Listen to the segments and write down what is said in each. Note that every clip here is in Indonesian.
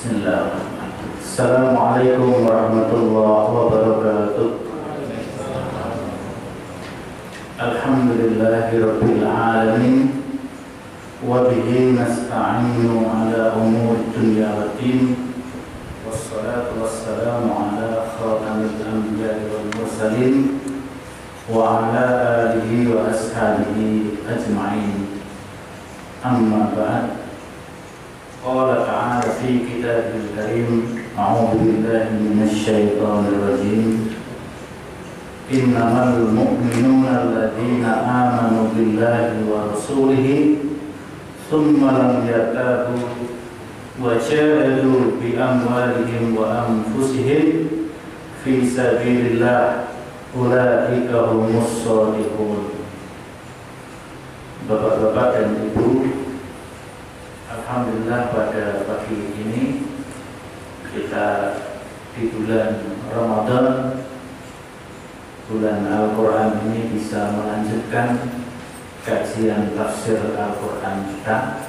Bismillahirrahmanirrahim. Assalamualaikum warahmatullahi wabarakatuh. Alhamdulillahirabbil alamin wa bihi nasta'inu ala umuri dunya waddin. Wassalatu wassalamu ala khatamil anbiya'i wal mursalin wa ala alihi wa ashabihi ajma'in. Amma ba'd. Qala ta'ala fi kitabil karim, a'udzu billahi minasy syaithanir rajim. Innamal mu'minuna alladzina amanu billahi wa rasulihi tsumma lam yartabu wa jahadu bi amwalihim wa anfusihim fi sabilillah ulaika humus shadiqun. Bapak-bapak dan Ibu, alhamdulillah pada pagi ini kita di bulan Ramadan, bulan Al-Quran ini bisa melanjutkan kajian tafsir Al-Quran kita,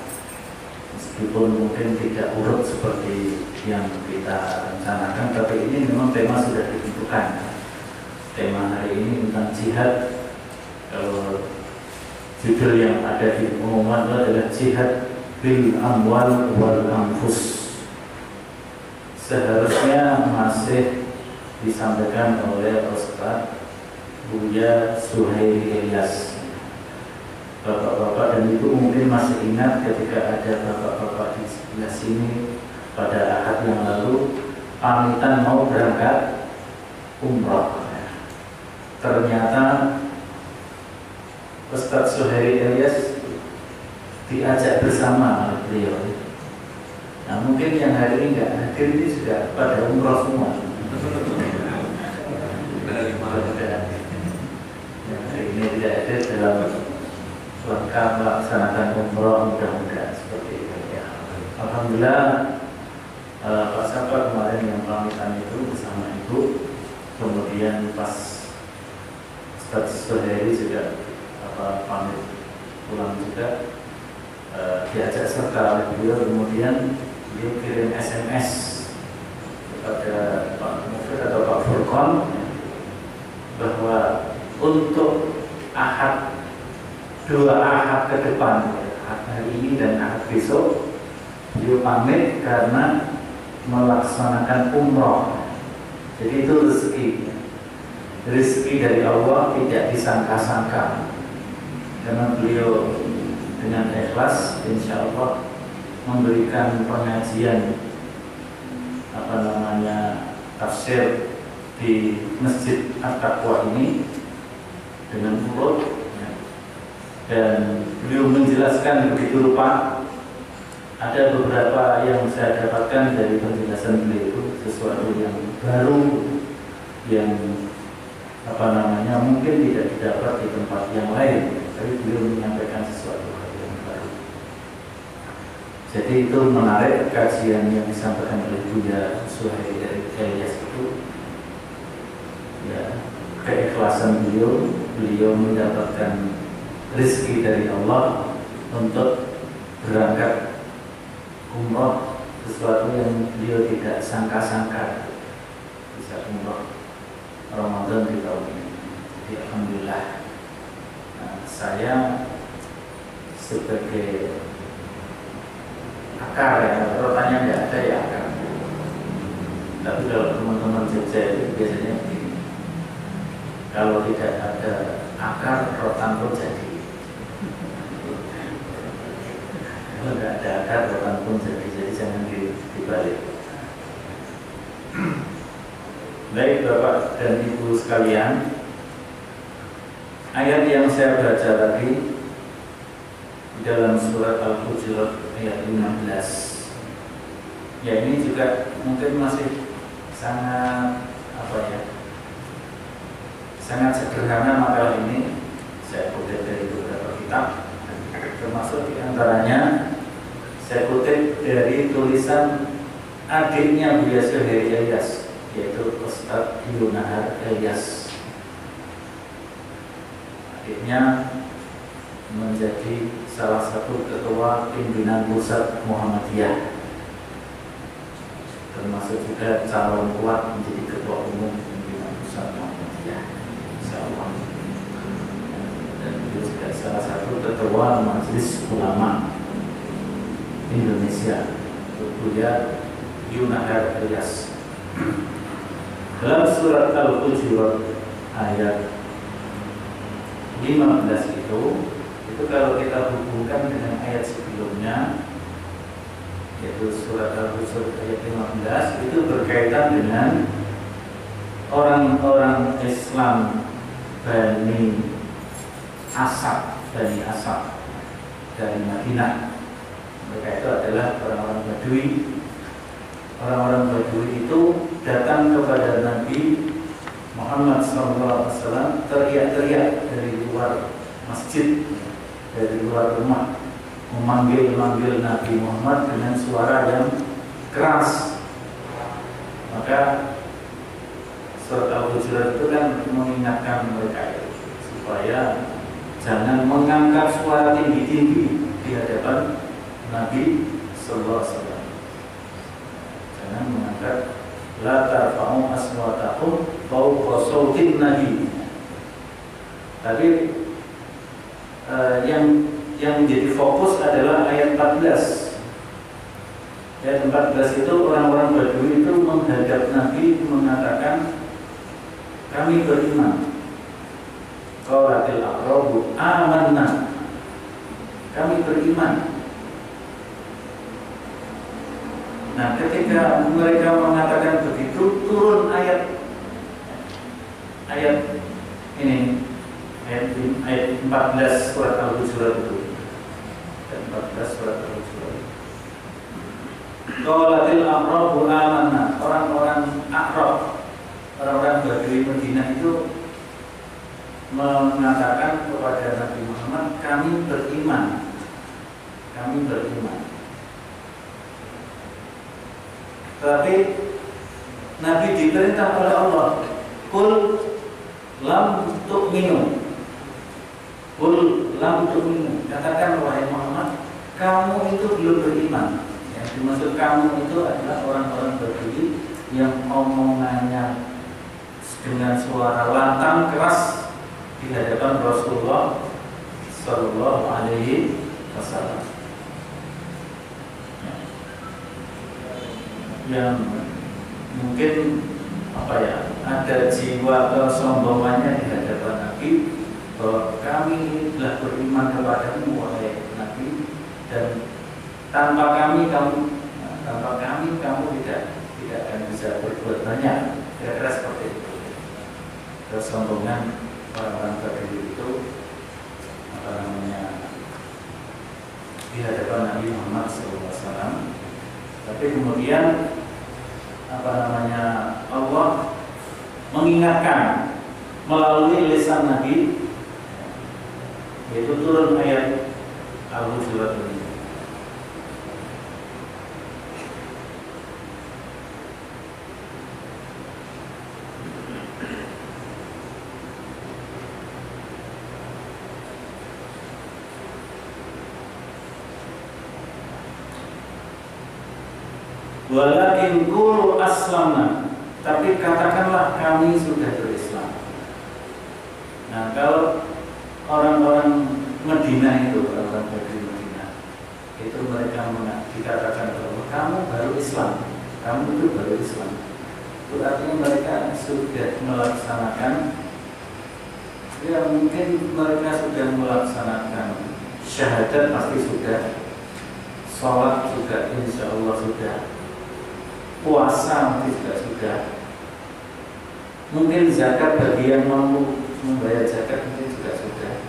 meskipun mungkin tidak urut seperti yang kita rencanakan, tapi ini memang tema sudah ditentukan. Tema hari ini tentang jihad. Kalau judul yang ada di pengumuman adalah jihad bil amwal wal anfus. Seharusnya masih disampaikan oleh Ustaz Buya Suhairi Ilyas. Bapak-bapak dan Ibu mungkin masih ingat ketika ada bapak-bapak di sebelah sini pada Ahad yang lalu pamitan mau berangkat umrah. Ternyata Ustaz Suhairi Ilyas diajak bersama oleh beliau. Nah, mungkin yang hari ini nggak hadir ini sudah pada umroh semua. Hari ini tidak hadir dalam rangka melaksanakan umroh, mudah-mudahan seperti itu ya. Alhamdulillah, Pak Sabar kemarin yang pamitan itu bersama Ibu, kemudian pas Ustaz Suhairi juga pamit pulang juga, diajak serta oleh beliau. Kemudian beliau kirim SMS kepada Pak Mufid atau Pak Furqon bahwa untuk Ahad, 2 Ahad ke depan, Ahad hari ini dan Ahad besok, beliau pamit karena melaksanakan umroh. Jadi itu rezeki dari Allah, tidak disangka-sangka. Karena beliau dengan ikhlas insya Allah memberikan pengajian tafsir di Masjid At-Taqwa ini dengan urut, dan beliau menjelaskan begitu rupa. Ada beberapa yang saya dapatkan dari penjelasan beliau itu sesuatu yang baru, yang mungkin tidak didapat di tempat yang lain, tapi beliau menyampaikan sesuatu yang baru. Jadi itu menarik kajian yang disampaikan oleh Buya Suhairi dari Ilyas itu. Ya, keikhlasan beliau mendapatkan rezeki dari Allah untuk berangkat umroh, sesuatu yang beliau tidak sangka-sangka bisa umroh Ramadan di tahun ini. Jadi alhamdulillah, saya sebagai akar ya, rotannya nggak ada ya akar. Tapi kalau teman-teman Jogja itu biasanya begini, kalau tidak ada akar, rotan pun jadi. Kalau nggak ada akar, rotan pun jadi. Jadi jangan dibalik. Baik Bapak dan Ibu sekalian, ayat yang saya baca tadi dalam surat Al-Hujurat ayat 15, ya ini juga mungkin masih sangat sangat sederhana makalah ini. Saya kutip dari beberapa kitab, termasuk diantaranya saya kutip dari tulisan adiknya Buya Suhairi Ilyas, yaitu Ustaz Yunahar Ilyas. Adiknya menjadi salah satu ketua pimpinan pusat Muhammadiyah. termasuk juga calon kuat menjadi ketua umum pimpinan pusat Muhammadiyah, insyaallah. Dan beliau juga salah satu ketua Majelis Ulama Indonesia, Buya Yunahar Ilyas. Dalam surat Al-Hujurat ayat 15 itu kalau kita hubungkan dengan ayat sebelumnya, yaitu surat Al-Hujurat ayat 15, itu berkaitan dengan orang-orang Islam Bani Asad dari Madinah. Mereka itu adalah orang-orang Badui. Orang-orang Badui itu datang kepada Nabi Muhammad SAW, teriak-teriak dari luar masjid, dari luar rumah, memanggil Nabi Muhammad dengan suara yang keras. Maka surat Al-Hujurat itu kan mengingatkan mereka itu supaya jangan mengangkat suara tinggi-tinggi di hadapan Nabi Sallallahu Alaihi Wasallam. Jangan mengangkat la tarfa'u aswatakum fawqa sautin nabi. Tapi yang menjadi fokus adalah ayat 14. Ayat 14 itu orang-orang Badui itu menghadap Nabi mengatakan, kami beriman. Qalatil a'rabu amanna. Kami beriman. Nah, ketika mereka mengatakan begitu, turun ayat ini, ayat 14 surat Al-Hujurat itu. Ayat 14 surat Al-Hujurat. Qalatil a'rabu amanna. Orang-orang A'rab, orang-orang Badui Madinah itu mengatakan kepada Nabi Muhammad, kami beriman. Kami beriman. Tapi Nabi diperintah oleh Allah, Qul lam tu'minu. Qul lam tu'minu. Katakan wahai Muhammad, kamu itu belum beriman. Yang dimaksud kamu itu adalah orang-orang Badui yang omongannya dengan suara lantang keras di hadapan Rasulullah Sallallahu Alaihi Wasallam. Yang mungkin ada jiwa kesombongannya di hadapan Nabi, bahwa kami telah beriman kepadamu wahai Nabi, dan tanpa kami kamu tidak akan bisa berbuat banyak. Kira-kira seperti itu. Kesombongan orang-orang Badui itu di hadapan Nabi Muhammad SAW. Tapi kemudian Allah mengingatkan melalui lisan Nabi, yaitu turun ayat Al-Hujurat ini. Walakin qulu aslamna, tapi katakanlah kami sudah berislam. Nah, kalau orang-orang Madinah itu, orang-orang Badui Madinah itu, mereka dikatakan bahwa kamu baru Islam, kamu itu baru Islam. Itu artinya mereka sudah melaksanakan, ya mungkin mereka sudah melaksanakan syahadat, pasti sudah, sholat juga insya Allah sudah, puasa mungkin juga sudah, mungkin zakat bagi yang mampu membayar zakat mungkin juga sudah,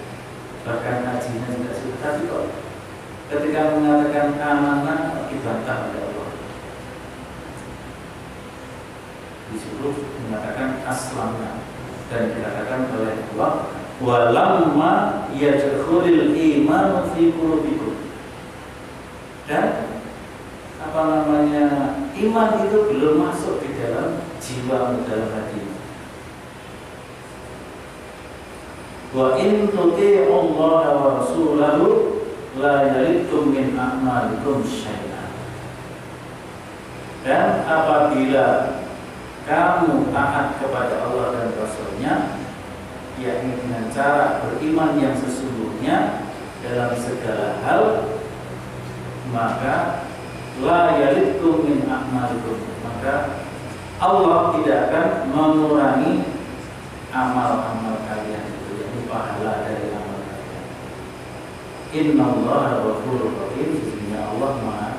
bahkan hajinya juga sudah. Tapi kok ketika mengatakan amanah dibantah oleh Allah, disuruh mengatakan aslamna, dan dikatakan oleh Allah walamma yadkhulul iman fi qulubikum, dan iman itu belum masuk di dalam jiwa, dalam hati. Wa in tuti'u Allah wa rasulahu la yalittum min a'malikum syai'an. Dan apabila kamu taat kepada Allah dan Rasulnya, yakni dengan cara beriman yang sesungguhnya dalam segala hal, maka la yalitkum min a'malikum, maka Allah tidak akan mengurangi amal-amal kalian itu, yakni pahala dari amal kalian. Innallaha ghafurur rahim, sesungguhnya Allah Maha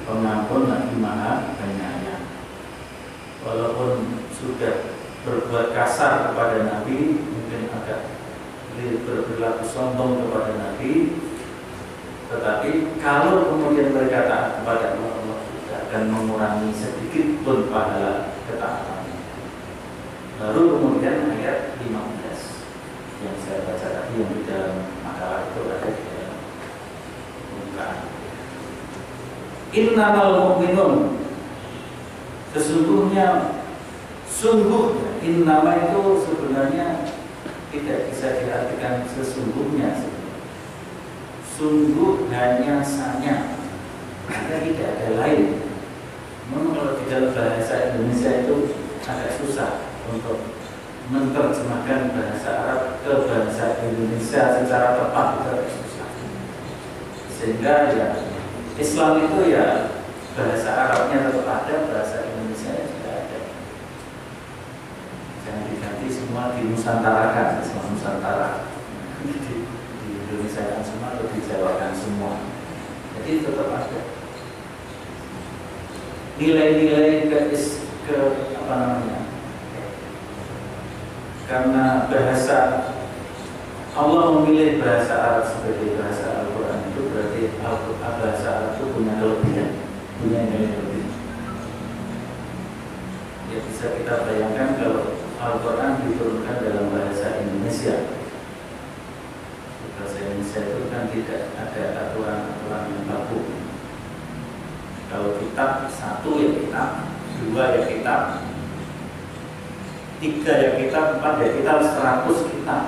Pengampun lagi Maha Penyayang. Walaupun sudah berbuat kasar kepada Nabi, mungkin agak berlaku sombong kepada Nabi, tetapi kalau kemudian mereka taat kepada Allah, Allah tidak akan mengurangi sedikit pun pahala ketaatannya. Baru kemudian ayat 15 yang saya baca tadi, yang di dalam makalah itu ada di dalam pembukaan. Innamal mu'minun, sesungguhnya, sungguh, innama itu sebenarnya tidak bisa diartikan sesungguhnya. Sungguh hanya sanya, karena tidak ada lain. Memang kalau di dalam bahasa Indonesia itu agak susah untuk menerjemahkan bahasa Arab ke bahasa Indonesia secara tepat, itu agak susah. Sehingga ya Islam itu ya bahasa Arabnya tetap ada, bahasa Indonesia juga ada. Jangan diganti semua dinusantarakan, Islam Nusantara. Di Indonesia kan semua atau dijawakan semua. Jadi tetap ada nilai-nilai ke apa namanya? Karena bahasa Allah memilih bahasa Arab sebagai bahasa Al-Quran, itu berarti bahasa Arab itu punya kelebihan, punya nilai lebih. Ya bisa kita bayangkan kalau Al-Quran diturunkan dalam bahasa Indonesia. Bahasa Indonesia itu kan tidak ada aturan-aturan yang baku. Kalau kitab, satu ya kitab, dua ya kitab, tiga ya kitab, empat ya kitab, 100 kitab.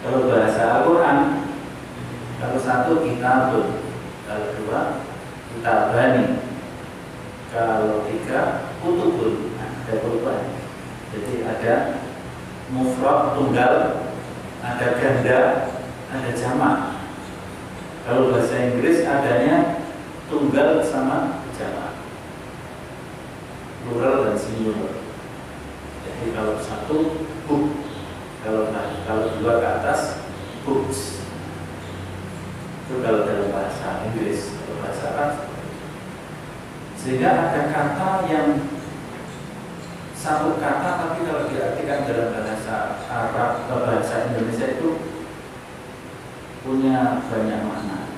Kalau bahasa Al-Quran, kalau satu kitabun, kalau dua kitabani, kalau tiga kutubun, ada perubahan. Jadi ada mufrad tunggal, ada ganda, ada jamak. Kalau bahasa Inggris adanya tunggal sama jamak, plural dan singular. Jadi kalau satu book, kalau dua ke atas books. Itu kalau dalam bahasa Inggris. Kalau bahasa Arab, sehingga ada kata yang satu kata, tapi kalau diartikan dalam bahasa Arab atau bahasa Indonesia itu punya banyak makna.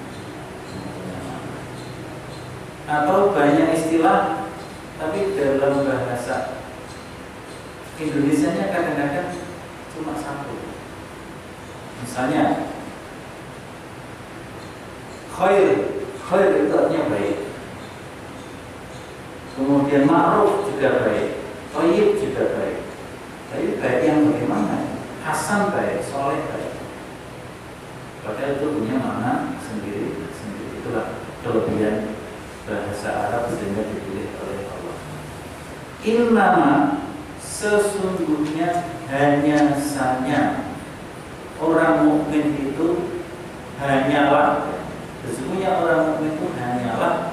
Atau banyak istilah, tapi dalam bahasa Indonesianya kadang-kadang cuma satu. Misalnya khair itu artinya baik. Kemudian ma'ruf juga baik, thayyib juga baik. Tapi baik yang bagaimana? Hasan baik, soleh baik. Padahal itu punya makna sendiri. Itulah kelebihan bahasa Arab sehingga dipilih oleh Allah. Innama, sesungguhnya, hanya saja orang mukmin itu hanyalah, sesungguhnya orang mukmin itu hanyalah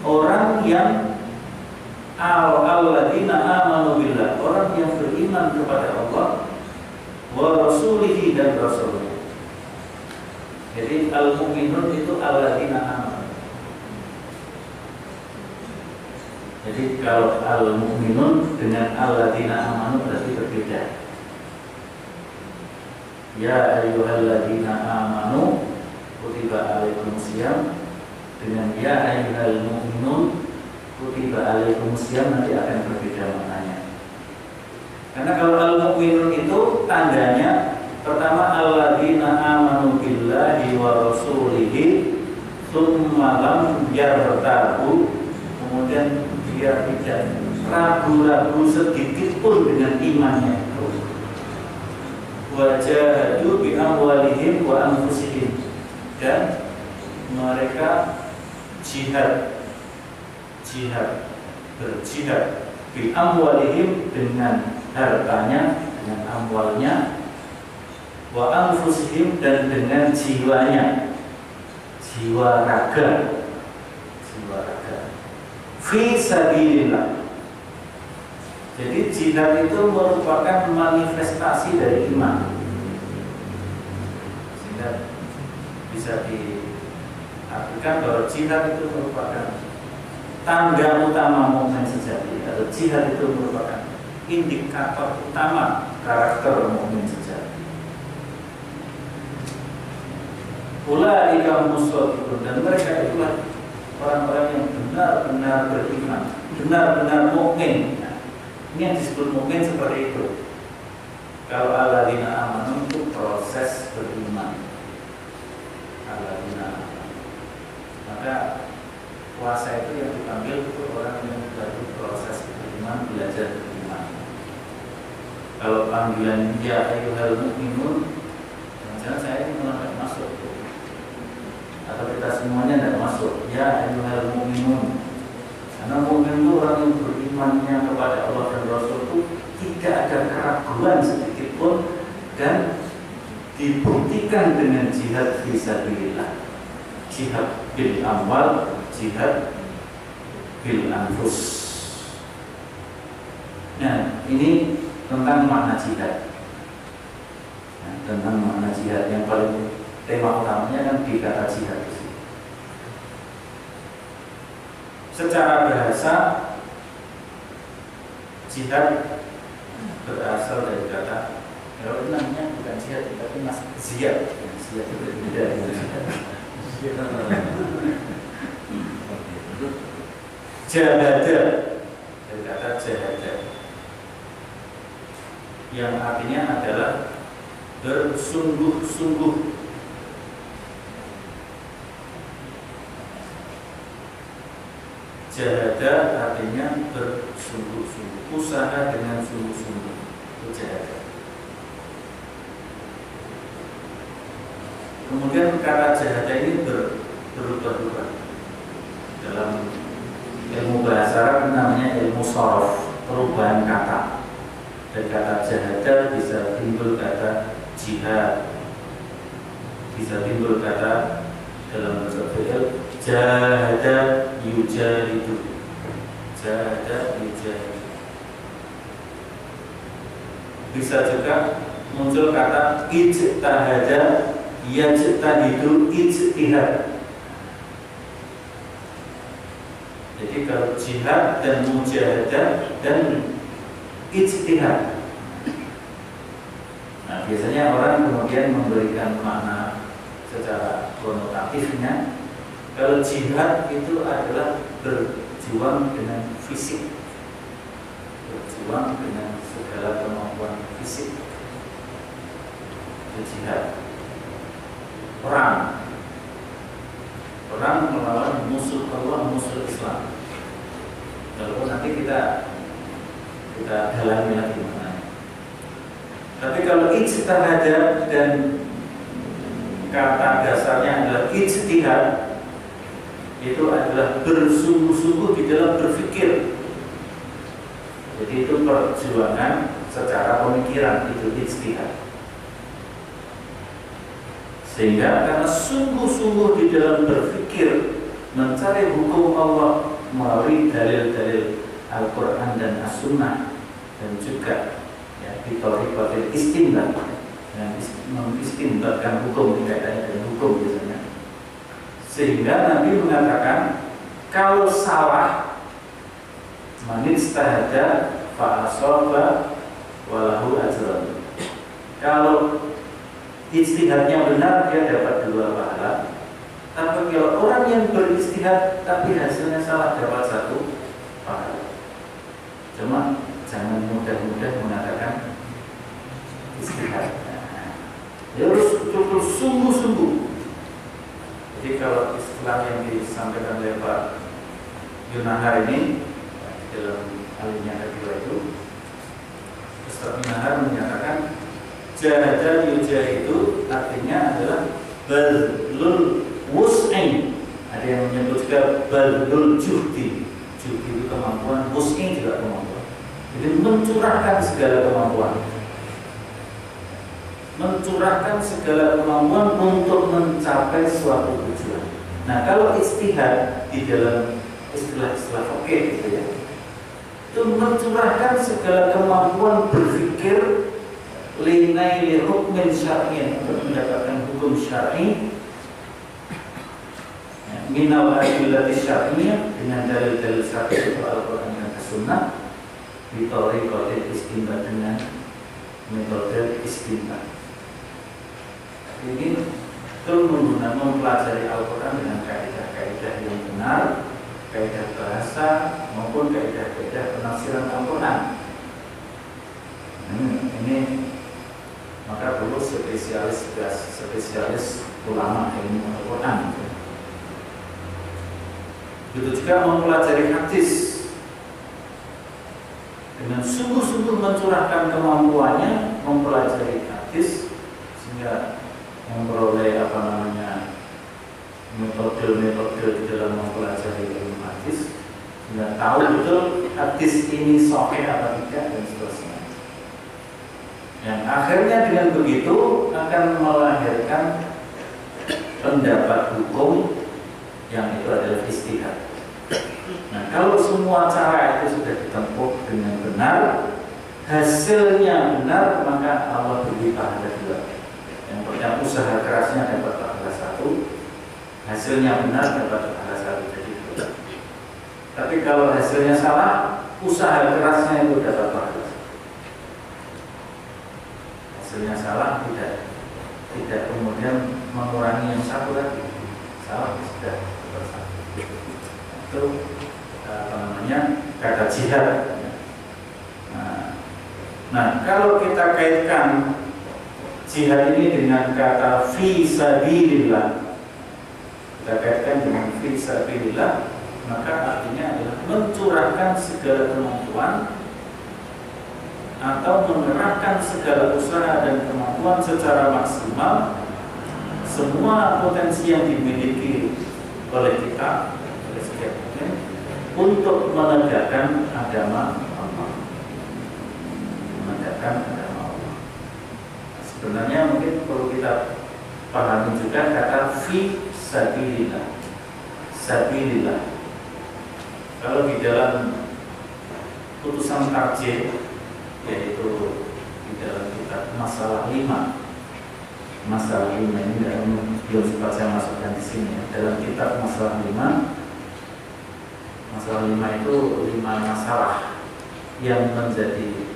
orang yang alladzina amanu billah, orang yang beriman kepada Allah wa rasulihi, dan rasulnya. Jadi al-mu'minun itu alladzina amanu. Jadi kalau al-mu'minun dengan alladzina amanu berarti berbeda. Ya ayyuhalladzina amanu kutiba alaikumusiyam, dengan ya ayyuhal mu'minun kutiba alaikumusiyam nanti akan berbeda maknanya. Karena kalau al-mu'minun itu tandanya pertama alladzina amanu billahi wa rasulihi tsumma lam yartabu, kemudian dia tidak ragu-ragu sedikit pun dengan imannya itu. Wajahadu bi amwalihim wa anfusihim, dan mereka jihad jihad, berjihad bi amwalihim, dengan hartanya, dengan amwalnya, wa anfusihim, dan dengan jiwanya, jiwa raga, fi sabilillah. Jadi jihad itu merupakan manifestasi dari iman, sehingga bisa diartikan bahwa jihad itu merupakan tanda utama mukmin sejati, atau jihad itu merupakan indikator utama karakter mukmin sejati. Ulaika mushadiqun, dan mereka itulah orang-orang yang benar-benar beriman, benar-benar mukmin. Ini yang disebut mukmin seperti itu. Kalau alladzina amanu itu proses beriman. Alladzina amanu. Maka puasa itu yang dipanggil itu orang yang baru proses beriman, belajar beriman. Kalau panggilan ya ayyuhal mukminun, jangan saya ini malah tidak masuk. Atau kita semuanya tidak masuk. Ya ayyuhal mukminun. Karena mukmin itu orang yang berimannya kepada Allah dan Rasul itu tidak ada keraguan sedikit pun, dan dibuktikan dengan jihad fisabilillah, jihad bil amwal, jihad bil anfus. Nah, ini tentang makna jihad. Nah, tentang makna jihad yang paling tema utamanya kan di kata jihad. Secara bahasa, jihad berasal dari kata, kalau itu namanya bukan jihad, tapi mas ziyad. Ziyad itu berbeda dengan jihad. Jahada, dari kata jahada, yang artinya adalah bersungguh-sungguh. Jahada artinya bersungguh-sungguh, usaha dengan sungguh-sungguh, itu jahada. Kemudian kata jahada ini berubah-ubah. Dalam ilmu bahasa Arab namanya ilmu shorof, perubahan kata. Dari kata jahada bisa timbul kata jihad, bisa timbul kata dalam bahasa fiqh jahada yujahidu, jahada yujahidu. Bisa juga muncul kata ijtahada yajtahidu, ijtihad. Jadi kalau jihad dan mujahadah dan ijtihad. Nah, biasanya orang kemudian memberikan makna secara konotatifnya. Kalau jihad itu adalah berjuang dengan fisik, berjuang dengan segala kemampuan fisik, itu jihad. Perang melawan musuh Allah, musuh Islam. Walaupun nanti kita dalami lagi maknanya. Tapi kalau ijtihad dan kata dasarnya adalah ijtihad, itu adalah bersungguh-sungguh di dalam berpikir. Jadi itu perjuangan secara pemikiran, itu ijtihad. Sehingga karena sungguh-sungguh di dalam berpikir, mencari hukum Allah melalui dalil-dalil Al-Quran dan As-Sunnah, dan juga ya, bitorikotil istinbat, yang mengistinbatkan hukum, dikaitannya dengan hukum biasanya. Sehingga Nabi mengatakan, kalau salah, manistahada fa'asoba walahu ajran. Kalau ijtihadnya benar, dia dapat 2 pahala. Tapi kalau orang yang berijtihad tapi hasilnya salah, dapat 1 pahala. Cuma jangan mudah-mudah mengatakan ijtihad. Ya harus betul-betul sungguh-sungguh. Jadi kalau istilah yang disampaikan oleh Pak Yunahar ini dalam alinea kedua itu, Ustaz Yunahar menyatakan jahada yujahidu artinya adalah balul wus'in. Ada yang menyebut juga balul juhdi. Juki itu kemampuan, wus'i juga kemampuan. Jadi mencurahkan segala kemampuan, mencurahkan segala kemampuan untuk mencapai suatu tujuan. Nah, kalau ijtihad di dalam istilah-istilah fikih gitu ya, itu mencurahkan segala kemampuan berpikir linaili hukmin syar'i, untuk mendapatkan hukum syar'i, minal adillati syar'iyyah, dengan dalil-dalil syar'i itu Al-Qur'an dan As-Sunnah, ditori kotil istinbat, dengan metode istinbat. Ini terus mempelajari Al-Quran dengan kaidah-kaidah yang benar, kaidah bahasa maupun kaidah-kaidah penafsiran Al-Quran. Ini maka perlu spesialis ulama ilmu Al-Quran. Begitu juga mempelajari hadis dengan sungguh-sungguh mencurahkan kemampuannya mempelajari hadis sehingga memperoleh metode-metode di dalam mempelajari ilmu hadis, sehingga tahu betul hadis ini sahih apa tidak dan seterusnya. Yang akhirnya dengan begitu akan melahirkan pendapat hukum yang itu adalah ijtihad. Nah, kalau semua cara itu sudah ditempuh dengan benar, hasilnya benar, maka Allah beri pahala dua. Yang pertama, usaha kerasnya dapat pahala satu, hasilnya benar dapat pahala satu, jadi dua. Tapi kalau hasilnya salah, usaha kerasnya itu dapat pahala satu. Hasilnya salah tidak kemudian mengurangi yang satu lagi. Salah sudah bersatu. Itu kata jihad. Nah, kalau kita kaitkan jihad ini dengan kata fi sabilillah, kita kaitkan dengan fi sabilillah, maka artinya adalah mencurahkan segala kemampuan atau mengerahkan segala usaha dan kemampuan secara maksimal, semua potensi yang dimiliki oleh kita, oleh setiap orang, untuk menegakkan agama Allah. Menegakkan agama Allah. Sebenarnya mungkin perlu kita pahami juga kata fi sabilillah. Sabilillah. Kalau di dalam putusan tarjih, yaitu di dalam kitab Masalah 5. Masalah 5 ini belum sempat saya masukkan di sini ya. Dalam kitab Masalah 5, Masalah 5 itu 5 masalah yang menjadi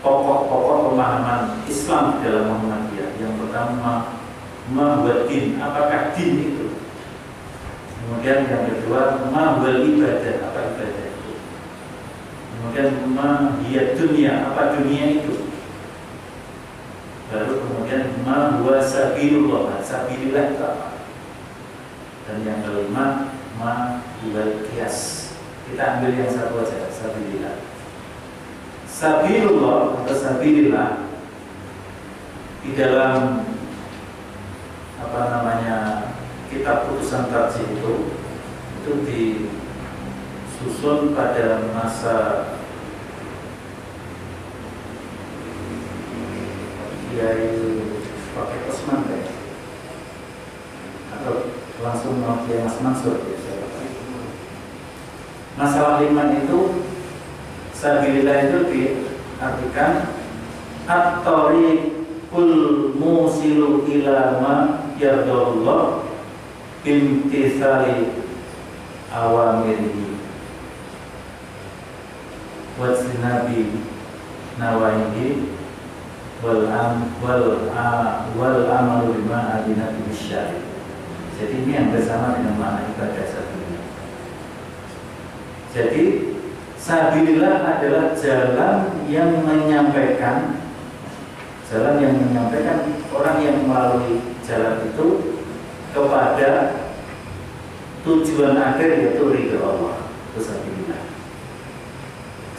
pokok-pokok pemahaman Islam di dalam Muhammadiyah. Yang pertama, mahwal din, apakah din itu? Kemudian yang kedua, mahwal ibadah, apa ibadah itu? Kemudian mahiyat dunia, apa dunia itu? Baru kemudian mahwa sabilullah, sabilillah itu apa? Dan yang kelima, mahwal qiyas. Kita ambil yang satu aja, sabilillah. Sabilullah atau sabilillah di dalam kitab putusan tarjih itu disusun pada masa Kiai pakai Osman kayak, atau langsung mau Kiai Mas Mansur ya. Masalah 5 itu sabilillah itu diartikan at-tariqul musilu ila ma yardallah bimtithali awamirihi wajtinabi nawahihi wal amalu bima adina bisyari. Jadi ini yang bersama dengan makna ibadah sabilillah. Jadi sabilillah adalah jalan yang menyampaikan orang yang melalui jalan itu kepada tujuan akhir, yaitu ridha Allah. Itu sabilillah.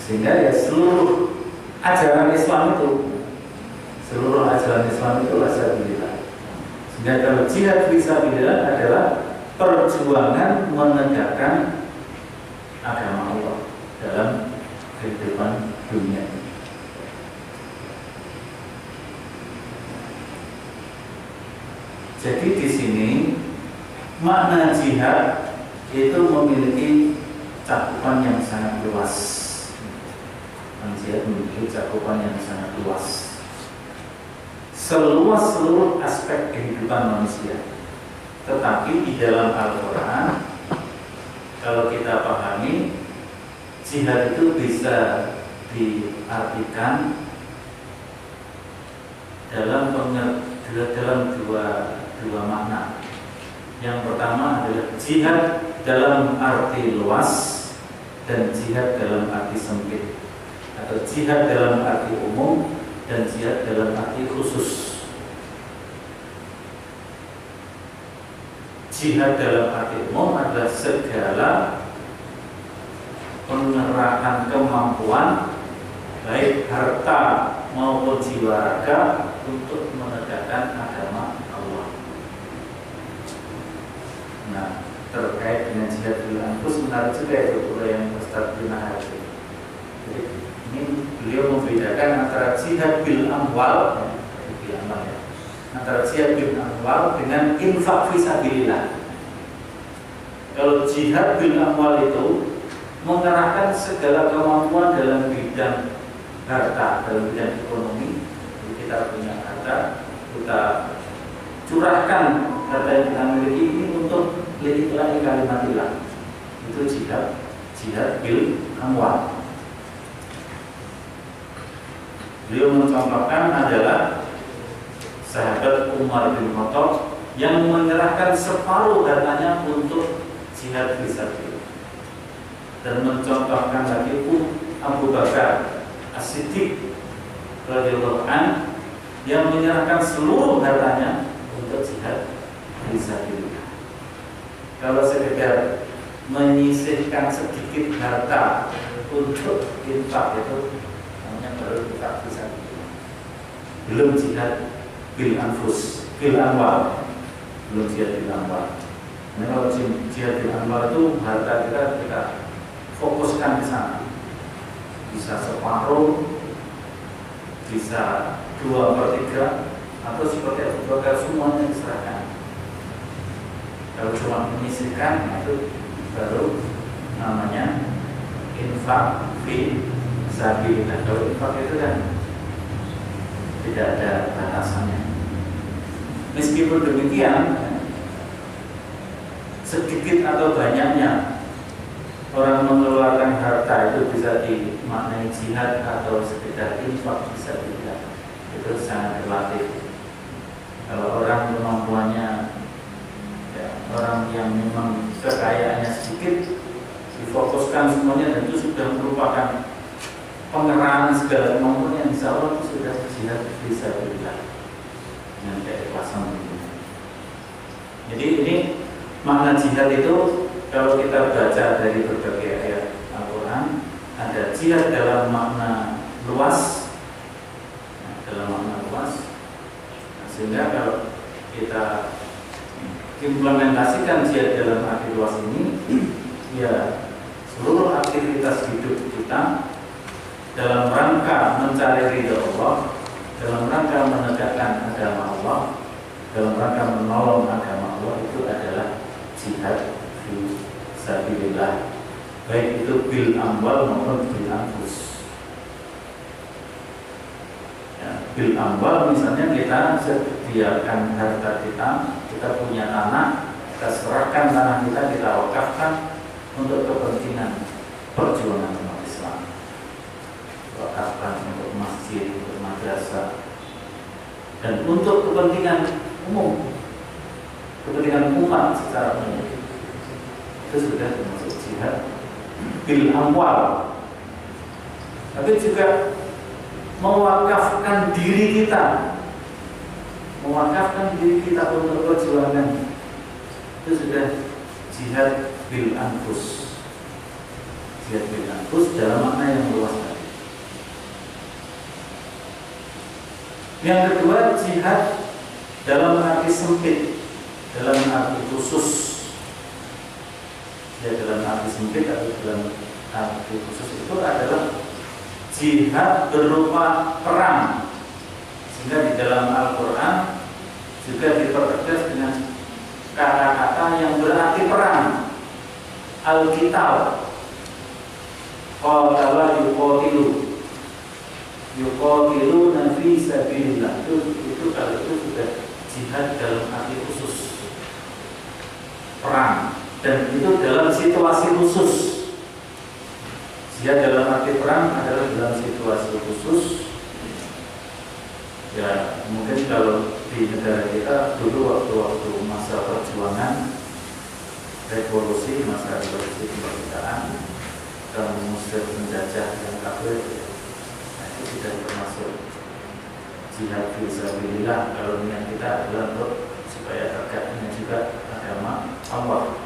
Sehingga ya seluruh ajaran Islam itulah sabilillah. Sehingga kalau jihad fisabilillah adalah perjuangan menegakkan agama dalam kehidupan dunia. Jadi di sini makna jihad itu memiliki cakupan yang sangat luas. Jihad memiliki cakupan yang sangat luas, seluas seluruh aspek kehidupan manusia. Tetapi di dalam Al-Quran, kalau kita pahami, jihad itu bisa diartikan dalam dua makna. Yang pertama adalah jihad dalam arti luas dan jihad dalam arti sempit, atau jihad dalam arti umum dan jihad dalam arti khusus. Jihad dalam arti umum adalah segala pengerahkan kemampuan, baik harta maupun jiwa raga, untuk menegakkan agama Allah. Nah, terkait dengan jihad bil anfus, menarik juga itu yang Ustaz Bina Haji. Jadi ini beliau membedakan antara jihad bil amwal, antara jihad bil amwal dengan infak fisabilillah. Kalau jihad bil amwal itu mengerahkan segala kemampuan dalam bidang harta, dalam bidang ekonomi. Jadi kita punya harta, kita curahkan harta yang kita miliki ini untuk lillahi kalimatillah. Itu jihad bil amwal. Beliau mencontohkan adalah sahabat Umar bin Khattab yang menyerahkan separuh hartanya untuk jihad fisabilillah. Dan mencontohkan lagi Abu Bakar As-Siddiq radhiyallahu anhu yang menyerahkan seluruh hartanya untuk jihad fisabilillah. Kalau sekedar menyisihkan sedikit harta untuk infak, itu namanya baru infak fisabilillah. Belum jihad bil anfus, bil amwal, belum jihad bil amwal. Nah, kalau jihad bil amwal itu harta kita fokuskan di sana, bisa separuh, bisa 2/3, atau seperti Abu Bakar semuanya diserahkan. Kalau cuma menyisihkan, itu baru namanya infak fi sabilillah. Kalau infak itu kan tidak ada batasannya. Meskipun demikian, sedikit atau banyaknya orang mengeluarkan harta itu bisa dimaknai jihad atau sekedar infak fisabilillah. Itu sangat relatif. Kalau orang kemampuannya, ya, orang yang memang kekayaannya sedikit, difokuskan semuanya, dan itu sudah merupakan pengerahan segala kemampuan yang insya Allah itu sudah jihad fisabilillah dengan keikhlasan. Jadi ini makna jihad itu, kalau kita baca dari berbagai ayat Al-Quran, ada jihad dalam makna luas, sehingga kalau kita implementasikan jihad dalam arti luas ini, ya seluruh aktivitas hidup kita dalam rangka mencari ridha Allah, dalam rangka menegakkan agama Allah, dalam rangka menolong agama Allah, itu adalah jihad fisabilillah, baik itu bil amwal maupun bil anfus. Ya, bil amwal misalnya kita sediakan harta kita punya tanah, kita serahkan tanah kita wakafkan untuk kepentingan perjuangan umat Islam, wakafkan untuk masjid, untuk madrasah, dan untuk kepentingan umum, kepentingan umat secara umum. Itu sudah termasuk jihad bil amwal. Tapi juga mewakafkan diri kita, untuk perjuangan, itu sudah jihad bil anfus. Jihad bil anfus dalam makna yang luas tadi. Yang kedua, jihad dalam arti sempit, dalam arti khusus. Ya, dalam arti sempit atau dalam arti khusus itu adalah jihad berupa perang, sehingga di dalam Al-Quran juga dipertegas dengan kata-kata yang berarti perang. Al-Qital, qatala yuqatiluna fi sabilillah, itu kalau itu sudah jihad dalam arti khusus, perang, dan itu dalam situasi khusus. Jihad dalam arti perang adalah dalam situasi khusus. Ya mungkin kalau di negara kita dulu waktu masa perjuangan revolusi, masa revolusi kemerdekaan, dan mengusir penjajah yang kafir, nah, itu sudah termasuk jihad fisabilillah. Kalau niat kita adalah untuk supaya tegaknya juga agama Allah.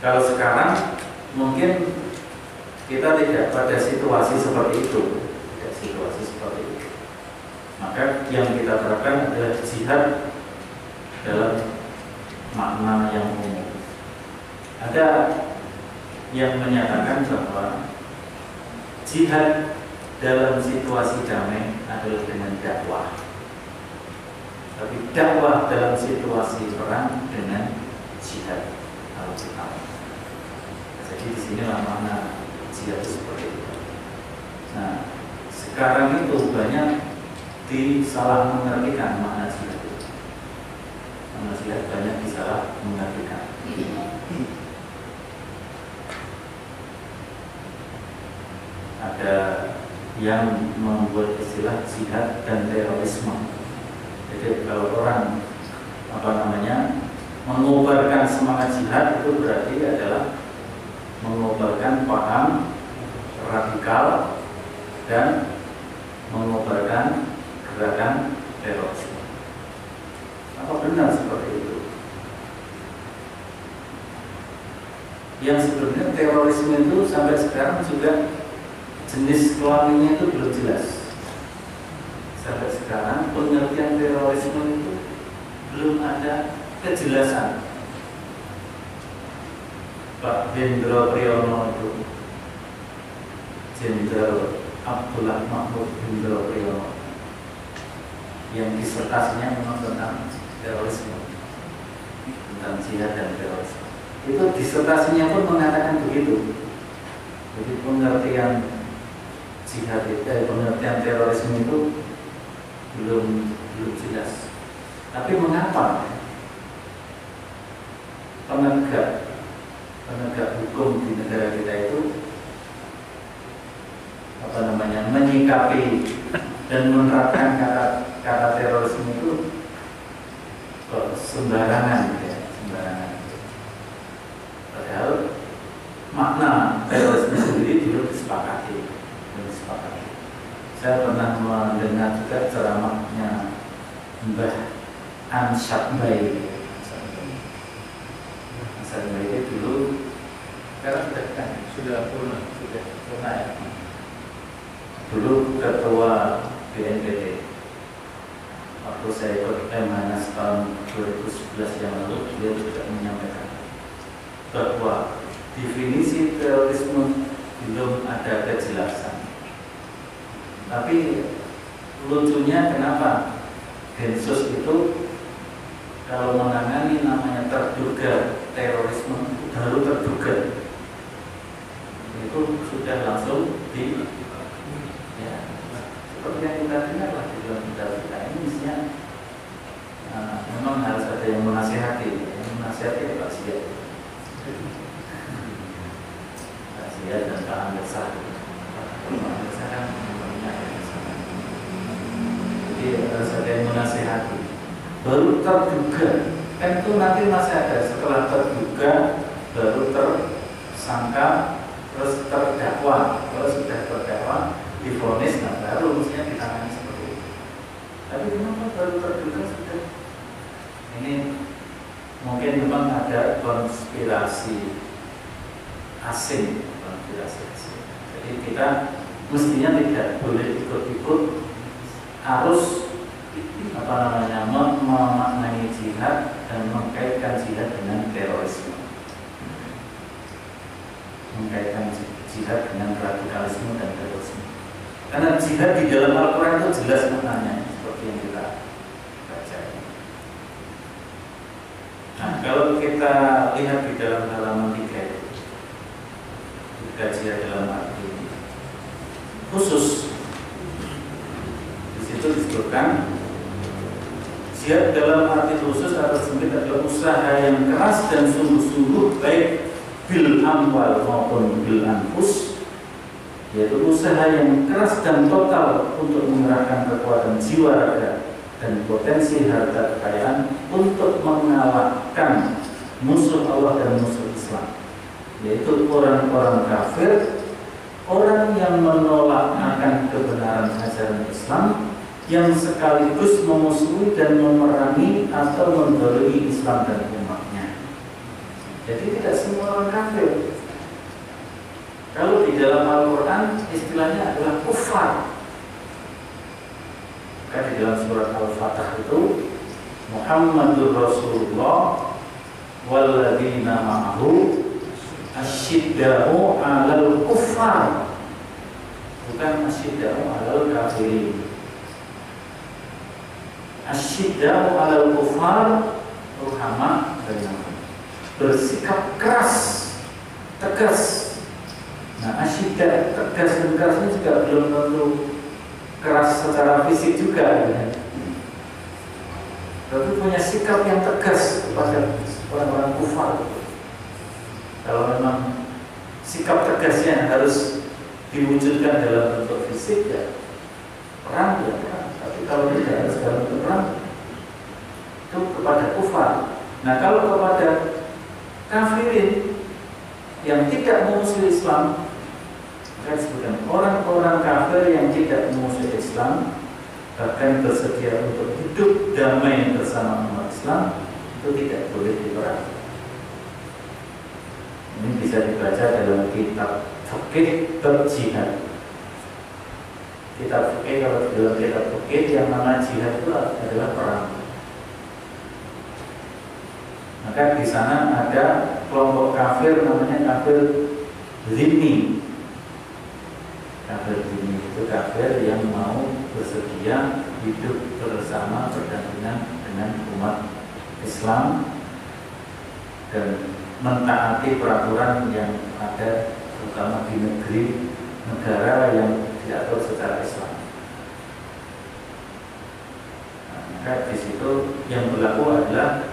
Kalau sekarang mungkin kita tidak pada situasi seperti itu, tidak situasi seperti itu. Maka yang kita terapkan adalah jihad dalam makna yang umum. Ada yang menyatakan bahwa jihad dalam situasi damai adalah dengan dakwah, tapi dakwah dalam situasi perang dengan jihad al-Qur'an. Jadi di sinilah makna jihad itu seperti itu. Nah, sekarang itu banyak disalah mengertikan makna jihad itu. Makna jihad banyak disalah mengertikan. Ada yang membuat istilah jihad dan terorisme. Jadi kalau orang mengobarkan semangat jihad, itu berarti adalah mengobarkan paham radikal dan mengobarkan gerakan terorisme. Apa benar seperti itu? Yang sebenarnya terorisme itu sampai sekarang juga jenis kelaminnya itu belum jelas. Sampai sekarang pengertian terorisme itu belum ada kejelasan. Pak Hendro Priyono itu, Jenderal Abdullah Mahmud Hendro Priyono, yang disertasinya memang tentang terorisme, tentang jihad dan terorisme. Itu disertasinya pun mengatakan begitu. Jadi pengertian jihad itu, pengertian terorisme itu belum jelas. Tapi mengapa penegak hukum di negara kita itu menyikapi dan menerapkan kata terorisme itu kok sembarangan, ya, sembarangan. Padahal makna terorisme sendiri dulu disepakati. Saya pernah mendengar juga ceramahnya Mbah Ansabbai. Ansabbai itu dulu sekarang sudah purna ya. Dulu ketua BNPB. Waktu saya ikut Lemhanas tahun 2011 yang lalu, dia juga menyampaikan bahwa definisi terorisme belum ada kejelasan. Tapi lucunya kenapa Densus itu kalau menangani namanya terduga terorisme itu baru terduga, itu sudah langsung ya, seperti yang kita dengar lah di dalam kita ini misalnya memang harus ada yang menasihati Pak Siap dan Pak Anggesa. Pak Anggesa kan jadi harus ada yang menasihati. Baru terduga, kan itu nanti masih ada setelah terduga, baru tersangka, terus terdakwa. Kalau sudah terdakwa, divonis, nah baru mestinya ditangani seperti itu. Tapi kenapa baru terduga sudah? Ini mungkin memang ada konspirasi asing. Jadi kita mestinya tidak boleh ikut-ikut arus memaknai jihad dan mengkaitkan jihad dengan terorisme, mengkaitkan jihad dengan radikalisme dan terorisme. Karena jihad di dalam Al-Quran itu jelas maknanya seperti yang kita baca. Nah, kalau kita lihat di dalam halaman 3 itu, jihad dalam arti khusus, di situ disebutkan jihad dalam arti khusus atau sempit adalah usaha yang keras dan sungguh-sungguh baik bil amwal maupun bil anfus, yaitu usaha yang keras dan total untuk mengerahkan kekuatan jiwa raga dan potensi harta kekayaan untuk mengalahkan musuh Allah dan musuh Islam, yaitu orang-orang kafir, orang yang menolak akan kebenaran ajaran Islam, yang sekaligus memusuhi dan memerangi atau mendolimi Islam dan umatnya. Jadi tidak semua orang kafir. Kalau di dalam Al-Quran istilahnya adalah kufar. Karena di dalam surat Al-Fatah itu Muhammadur Rasulullah walladzina ma'ahu asyidda'u 'alal kuffar, bukan asyidda'u 'alal kafirin. Asyidda'u 'alal kuffar ruhama bainahum, bersikap keras, tegas. Nah, asyidda, tegas dan keras ini juga belum tentu keras secara fisik juga, ya. Tapi punya sikap yang tegas kepada orang-orang kufar. Kalau memang sikap tegasnya harus diwujudkan dalam bentuk fisik, ya perang, ya perang. Tapi kalau tidak harus dalam bentuk perang, itu kepada kufar. Nah, kalau kepada kafirin yang tidak memusuhi Islam, maka disebutkan orang-orang kafir yang tidak memusuhi Islam, bahkan bersedia untuk hidup damai bersama umat Islam, itu tidak boleh diperangi. Ini bisa dibaca dalam kitab fikih bab jihad. Kitab fikih, kalau dalam kitab fikih yang mana jihad itu adalah perang. Maka di sana ada kelompok kafir namanya kafir zimmi. Kafir zimmi itu kafir yang mau bersedia hidup bersama berdampingan dengan umat Islam dan mentaati peraturan yang ada terutama di negara yang diatur secara Islam. Nah, maka di situ yang berlaku adalah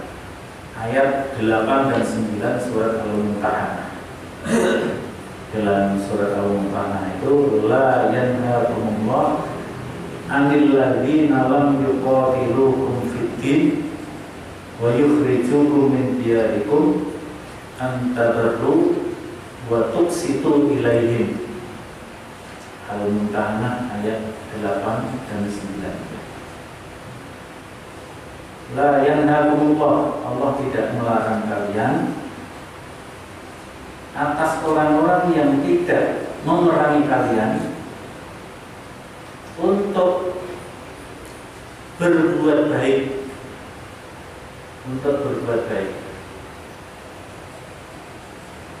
ayat 8 dan 9 surat Al-Mumtahanah. Dalam surat Al-Mumtahanah itu la yanhaakumullah 'anil ladzina lam yuqatilukum fid-din wa yukhrijukum min diyarikum an tabarru wa tuqsitu ilaihim. Al-Mumtahanah ayat 8 dan 9. La yanhaakumullah, Allah tidak melarang kalian atas orang-orang yang tidak memerangi kalian untuk berbuat baik, untuk berbuat baik.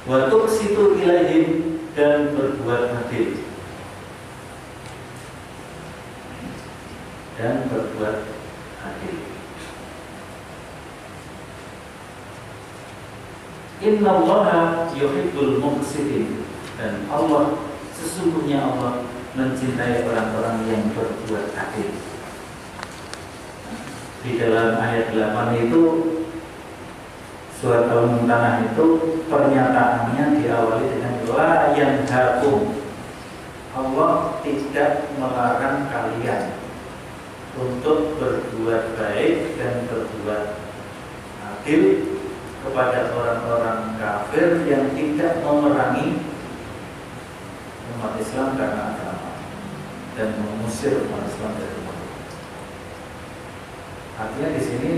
Wa tuqsitu ilaihim, dan berbuat adil, dan berbuat adil. Innallaha yuhibbul muqsitin, dan Allah, sesungguhnya Allah mencintai orang-orang yang berbuat adil. Di dalam ayat 8 itu surat Al-Mumtahanah itu pernyataannya diawali dengan la yanhaakum, Allah tidak melarang kalian untuk berbuat baik dan berbuat adil kepada orang-orang kafir yang tidak memerangi umat Islam karena agama dan mengusir umat Islam dari umat. Artinya di sini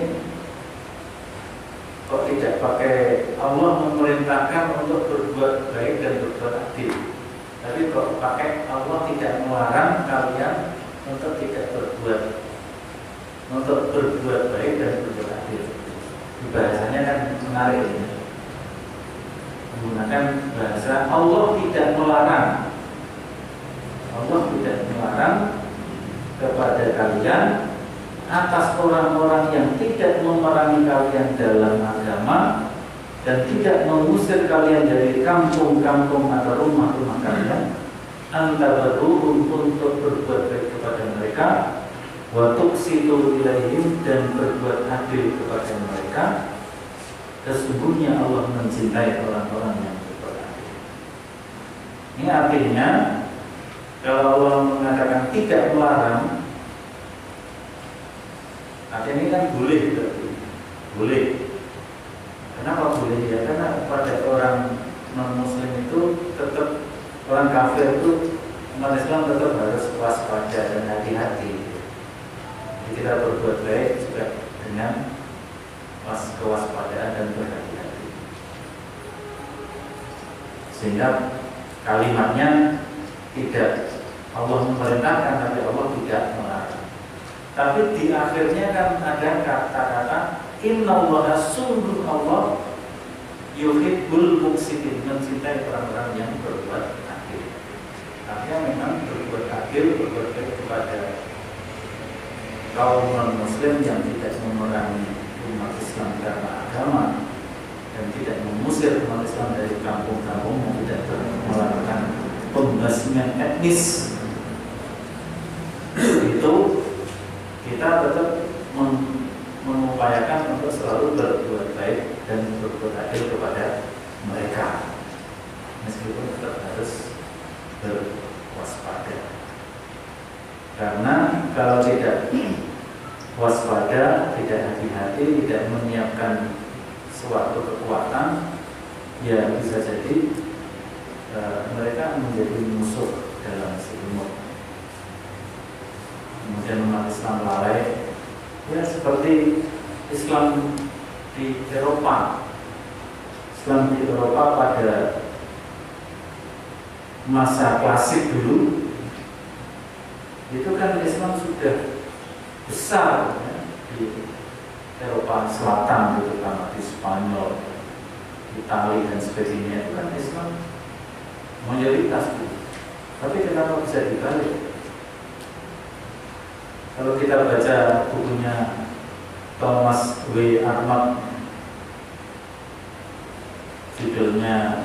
kok tidak pakai Allah memerintahkan untuk berbuat baik dan berbuat adil, tapi kok pakai Allah tidak melarang kalian untuk tidak berbuat untuk berbuat baik dan berbuat adil. Bahasanya kan menarik ini. Menggunakan bahasa Allah tidak melarang. Allah tidak melarang kepada kalian atas orang-orang yang tidak memerangi kalian dalam agama dan tidak mengusir kalian dari kampung-kampung atau rumah-rumah kalian, antabaruhum untuk berbuat baik kepada mereka, wa tuqsitu ilaihim dan berbuat adil kepada mereka. Sesungguhnya Allah mencintai orang-orang yang berbuat adil. Ini artinya kalau Allah mengatakan tidak melarang, artinya ini kan boleh berarti. Boleh. Kenapa boleh ya? Karena pada orang non-muslim itu tetap, orang kafir itu, umat Islam tetap harus waspada dan hati-hati. Jadi kita berbuat baik juga dengan kewaspadaan dan berhati-hati. Sehingga kalimatnya tidak Allah memerintahkan, tapi Allah tidak melarang. Tapi di akhirnya kan ada kata-kata innallaha, sungguh Allah yuhibbul muqsitin, mencintai orang-orang yang berbuat adil. Artinya memang berbuat adil, berbuat baik kepada kaum non-muslim yang tidak memerangi umat Islam karena agama dan tidak mengusir umat Islam dari kampung-kampung yang tidak melakukan pembasmian etnis. Itu kita tetap mengupayakan untuk selalu berbuat baik dan berbuat adil kepada mereka, meskipun tetap harus berwaspada. Karena kalau tidak waspada, tidak hati-hati, tidak menyiapkan suatu kekuatan, ya bisa jadi mereka menjadi musuh dalam seumur. Kemudian umat Islam lalai, ya seperti Islam di Eropa. Islam di Eropa pada masa klasik dulu, itu kan Islam sudah besar ya, di Eropa Selatan, terutama di Spanyol, Italia dan sebagainya. Itu kan Islam mayoritas dulu. Tapi kenapa bisa dibalik? Kalau kita baca bukunya Thomas W. Arnold, judulnya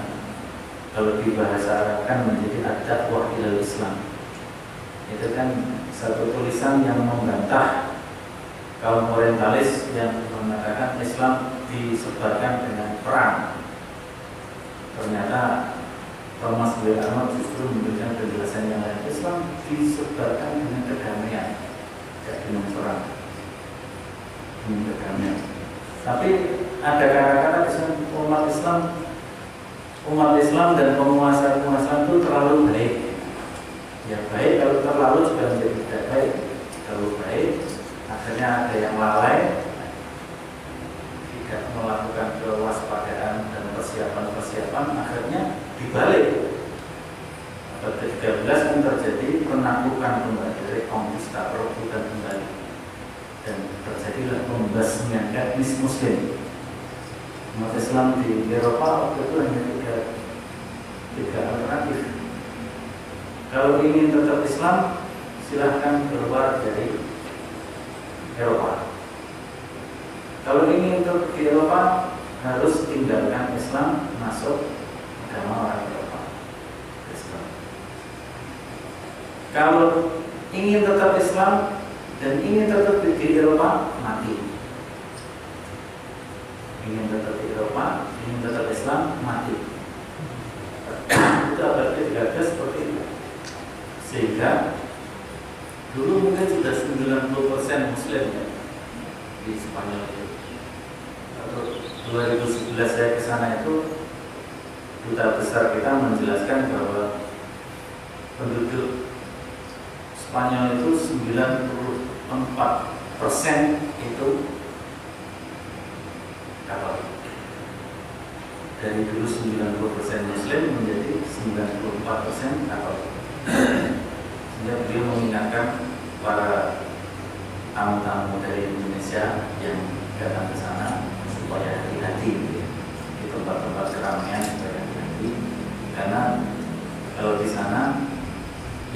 kalau dibahasa menjadi ad-da'wah ilal Islam, itu kan satu tulisan yang membantah kaum orientalis yang mengatakan Islam disebarkan dengan perang. Ternyata Thomas W. Arnold justru memberikan penjelasan yang lain. Islam disebarkan dengan kedamaian, tidak dengan perang, dengan kedamaian. Tapi ada kata-kata umat Islam dan penguasa itu terlalu baik. Ya baik, kalau terlalu juga menjadi tidak baik. Terlalu baik, akhirnya ada yang lalai, tidak melakukan kewaspadaan dan persiapan, akhirnya dibalik. Abad ke-13 kan terjadi penaklukan kembali, rekonquista, perebutan kembali, dan terjadilah pembasmian etnis Muslim. Umat Islam di Eropa waktu itu hanya tiga alternatif. Kalau ingin tetap Islam, silahkan keluar dari Eropa. Kalau ingin tetap di Eropa, harus tinggalkan Islam, masuk agama orang Eropa, Islam. Kalau ingin tetap Islam dan ingin tetap di Eropa, mati. Ingin tetap di Eropa, ingin tetap Islam, mati. Itu abad ke-13 seperti itu. Sehingga dulu mungkin sudah 90% Muslim ya, di Spanyol itu. Atau 2011 saya ke sana itu, duta besar kita menjelaskan bahwa penduduk Spanyol itu 94% itu Katolik. Dari dulu 90% Muslim menjadi 94% Katolik. Sehingga beliau mengingatkan para tamu-tamu dari Indonesia yang datang ke sana supaya hati-hati di tempat-tempat keramaian, supaya hati-hati, karena kalau di sana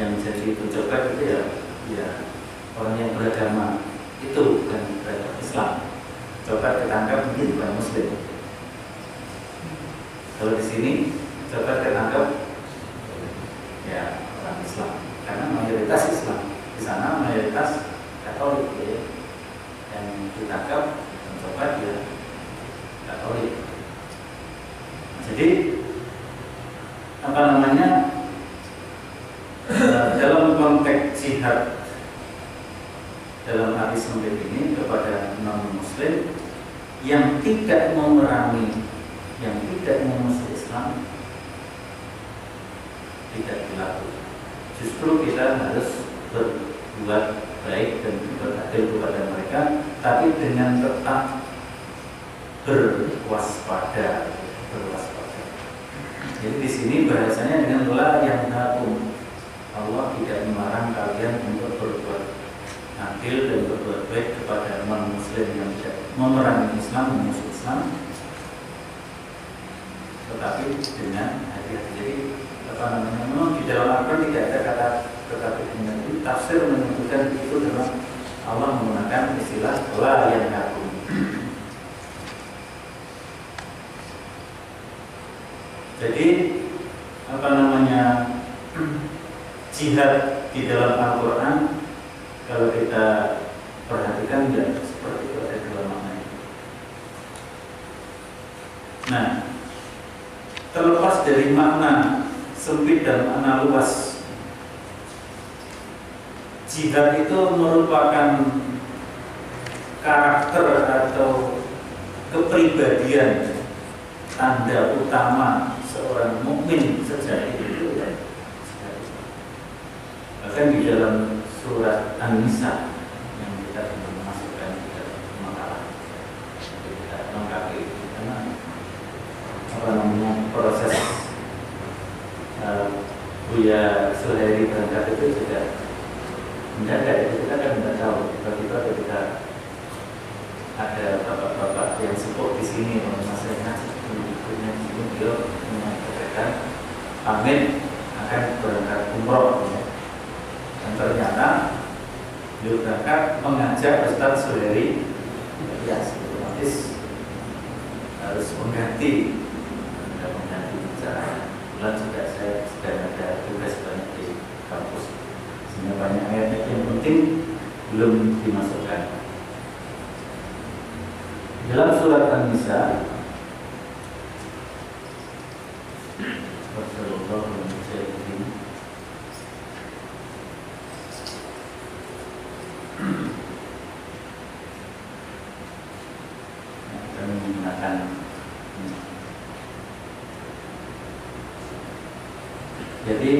yang jadi pencopet itu ya orang yang beragama itu, bukan beragama Islam. Copet ketangkap mungkin bukan Muslim. Kalau di sini copet ketangkap ya orang Islam, karena mayoritas Islam. Di sana mayoritas Katolik ya. Yang ditangkap pencopet ya Katolik. Jadi apa namanya, dalam konteks jihad dalam arti sempit ini kepada non-Muslim yang tidak memerangi, yang tidak memusuh Islam, tidak dilakukan. Justru kita harus berbuat baik dan beradil kepada mereka, tapi dengan tetap berwaspada. Jadi di sini bahasanya dengan la yang hakum. Allah tidak melarang kalian untuk berbuat adil dan berbuat baik kepada non-Muslim yang tidak memerangi Islam, memusuh Islam, tetapi dengan hati-hati. Jadi apa namanya, memang di dalam Al-Quran tidak ada kata tetapi dengan itu. Tafsir menyebutkan itu dalam Allah menggunakan istilah la yang hakum. Jadi apa namanya, jihad di dalam Al-Quran kalau kita perhatikan ya seperti itu, ada dua maknanya. Nah, terlepas dari makna sempit dan makna luas, jihad itu merupakan karakter atau kepribadian, tanda utama seorang mukmin sejati itu ya. Bahkan di dalam surat An-Nisa yang kita belum masukkan di dalam makalah, kita lengkapi karena apa namanya, proses Buya Suhairi berangkat itu juga mendadak, itu kita kan tidak tahu. Tiba-tiba ketika ada bapak-bapak yang sepuh di sini, Mas Renat, berikutnya di sini beliau menyampaikan pamit akan berangkat umroh ya. Dan ternyata beliau berangkat mengajak Ustaz Suhairi, ya otomatis harus mengganti bicara. Bulan juga saya sedang ada tugas banyak di kampus, sehingga banyak ayat yang penting belum dimasukkan. Dalam surat An-Nisa kami menggunakan jadi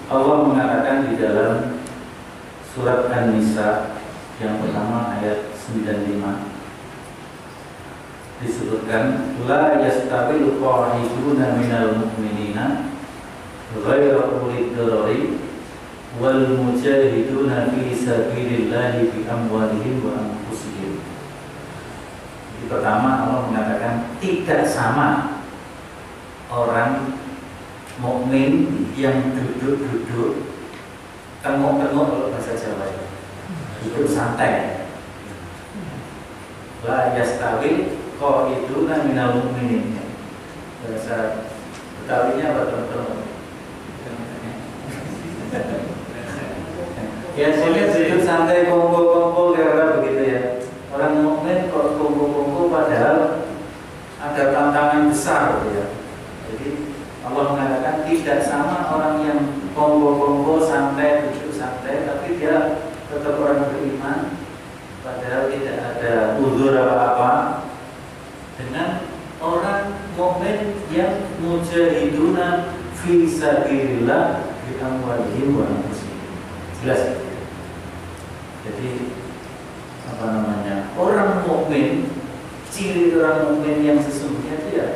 Allah mengatakan di dalam surat An-Nisa yang pertama ayat 95 disebutkan la yastawil qa'iduna minal mu'minina ghairu ulil darari wal mujahiduna fi sabilillahi bi amwalihim wa anfusihim. Jadi pertama Allah mengatakan tidak sama orang mukmin yang duduk-duduk tengok-tengok, kalau bahasa Jawa ya, duduk santai. La yastawil qa'iduna minal mu'minin. Bahasa Betawinya apa teman-teman? Ya sulit duduk santai, kumpul-kumpul kira-kira begitu ya. Orang mukmin kok kumpul-kumpul padahal ada tantangan besar ya. Jadi Allah mengatakan tidak sama orang yang kumpul-kumpul santai, duduk santai, tapi dia tetap orang beriman, padahal tidak ada uzur apa-apa, dengan orang mukmin yang mujahiduna fi sabilillah bi amwalihim wa anfusihim. Jelas. Jadi apa namanya? Orang mukmin, ciri orang mukmin yang sesungguhnya dia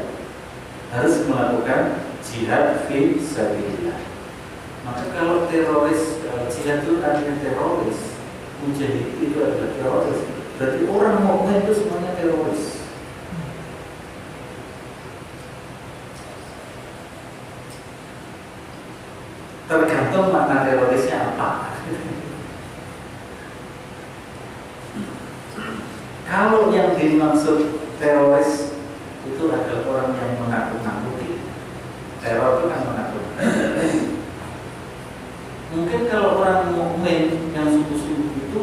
harus melakukan jihad fi sabilillah. Maka kalau teroris, jihad itu artinya teroris, mujahid itu adalah teroris, berarti orang mukmin itu semuanya teroris. Tergantung makna terorisnya apa. Kalau yang dimaksud teroris itu adalah orang yang menakut-nakuti. Teror itu kan menakut-nakuti. Mungkin kalau orang mukmin yang sungguh-sungguh itu,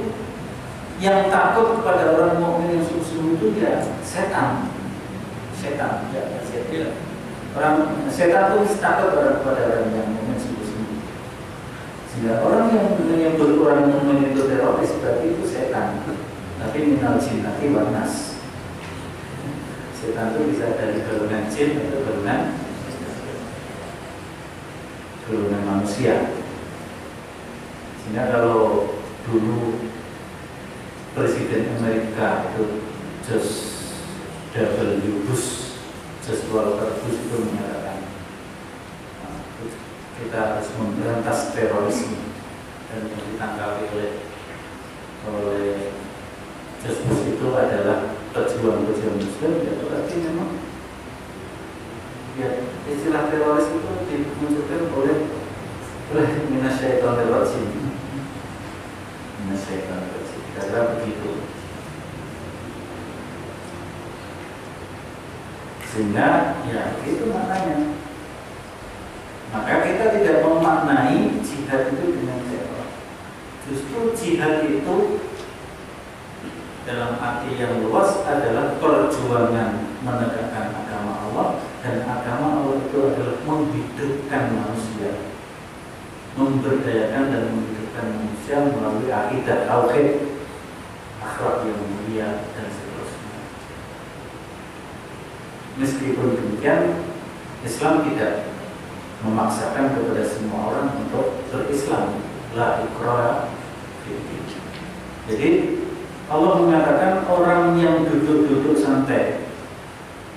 yang takut kepada orang mukmin yang sungguh-sungguh itu ya setan. Setan, ya setan. Orang setan itu takut kepada orang yang mukmin sungguh-sungguh. Sehingga orang yang berkurang mukmin itu teroris, berarti itu setan. Tapi minal jinnati wan nas. Setan itu bisa dari golongan jin atau golongan manusia. Sehingga kalau dulu Presiden Amerika itu George Walker Bush itu menyatakan kita harus memberantas terorisme, dan yang ditanggapi oleh George Bush itu adalah pejuang-pejuang Muslim. Ya berarti memang ya istilah teroris itu dimunculkan oleh minasyaitonir rajim. Karena begitu. Sehingga ya itu maknanya. Maka kita tidak memaknai jihad itu dengan teror. Justru jihad itu dalam arti yang luas adalah perjuangan menegakkan agama Allah, dan agama Allah itu adalah menghidupkan manusia, memberdayakan dan menghidupkan manusia melalui akidah tauhid, akhlak yang mulia dan seterusnya. Meskipun demikian, Islam tidak memaksakan kepada semua orang untuk berislam, la ikraha fiddin. Jadi Allah mengatakan orang yang duduk-duduk santai,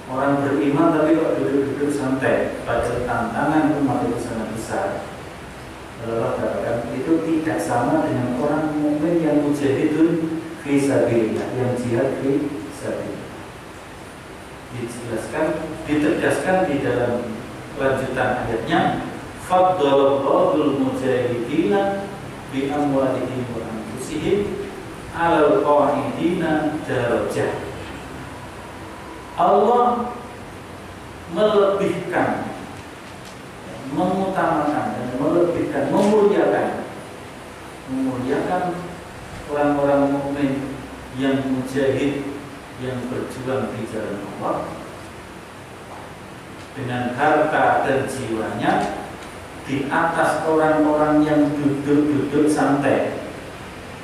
orang beriman tapi kok duduk-duduk santai, padahal tantangan umat itu sangat besar. Allah katakan itu tidak sama dengan orang mukmin yang mujahidun fi sabilillah, yang jihad fi sabilillah. Ditegaskan di dalam lanjutan ayatnya, faddalallahu mujahidina bi amwalihim wa anfusihim alal qa'idina darajah. Allah melebihkan, mengutamakan dan melebihkan, memuliakan orang-orang mukmin yang mujahid, yang berjuang di jalan Allah dengan harta dan jiwanya di atas orang-orang yang duduk-duduk santai.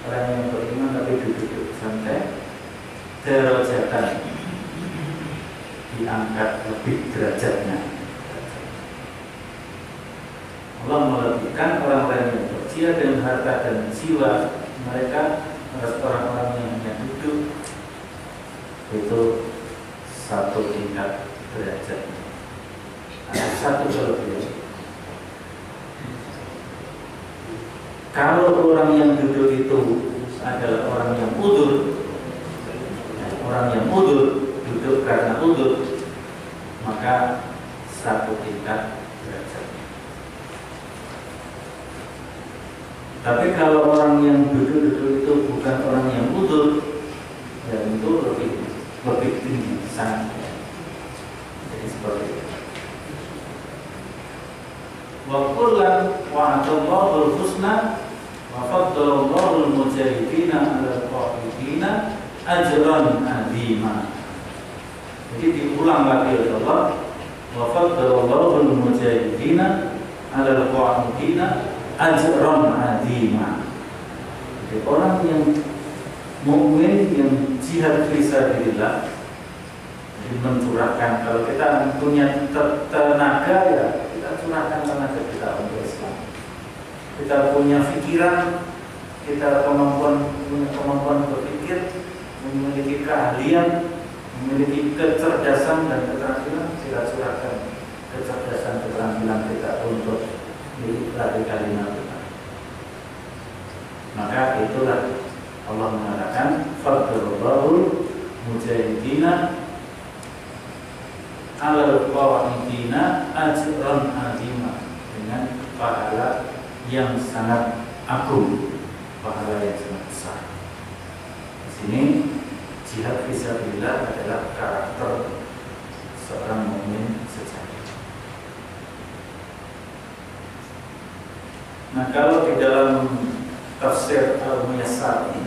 Orang yang beriman tapi duduk-duduk santai, derajatan, diangkat lebih derajatnya. Allah melebihkan orang-orang yang berjihad dengan harta dan jiwa mereka atas orang-orang yang hanya duduk, itu satu tingkat derajatnya. Ada satu kelebihan. Kalau orang yang duduk itu adalah orang yang udur, duduk karena udur, maka satu tingkat derajat. Tapi kalau orang yang duduk itu bukan orang yang udur, ya itu lebih tinggi, sangat. Jadi seperti itu. Wa kullan wa'adallahu al-husna wa faddalallahu al-mujahidina 'ala al-qa'idina ajran 'azima. Jadi diulang lagi oleh Allah, wa faddalallahu al-mujahidina 'ala al-qa'idina ajran 'azima. Jadi orang yang mukmin yang jihad fi sabilillah mencurahkan, kalau kita punya tenaga ya kita curahkan tenaga kita untuk Islam. Kita punya pikiran, kita punya kemampuan berpikir, memiliki keahlian, memiliki kecerdasan dan keterampilan, kita curahkan kecerdasan keterampilan kita untuk melari kalimat kita. Maka itulah Allah mengatakan fadlul mujahidina alal qa'idina ajran azima, dengan pahala yang sangat agung, pahala yang sangat besar. Di sini jihad fisabilillah adalah karakter seorang mukmin sejati. Nah, kalau di dalam tafsir Al-Muyassar ini,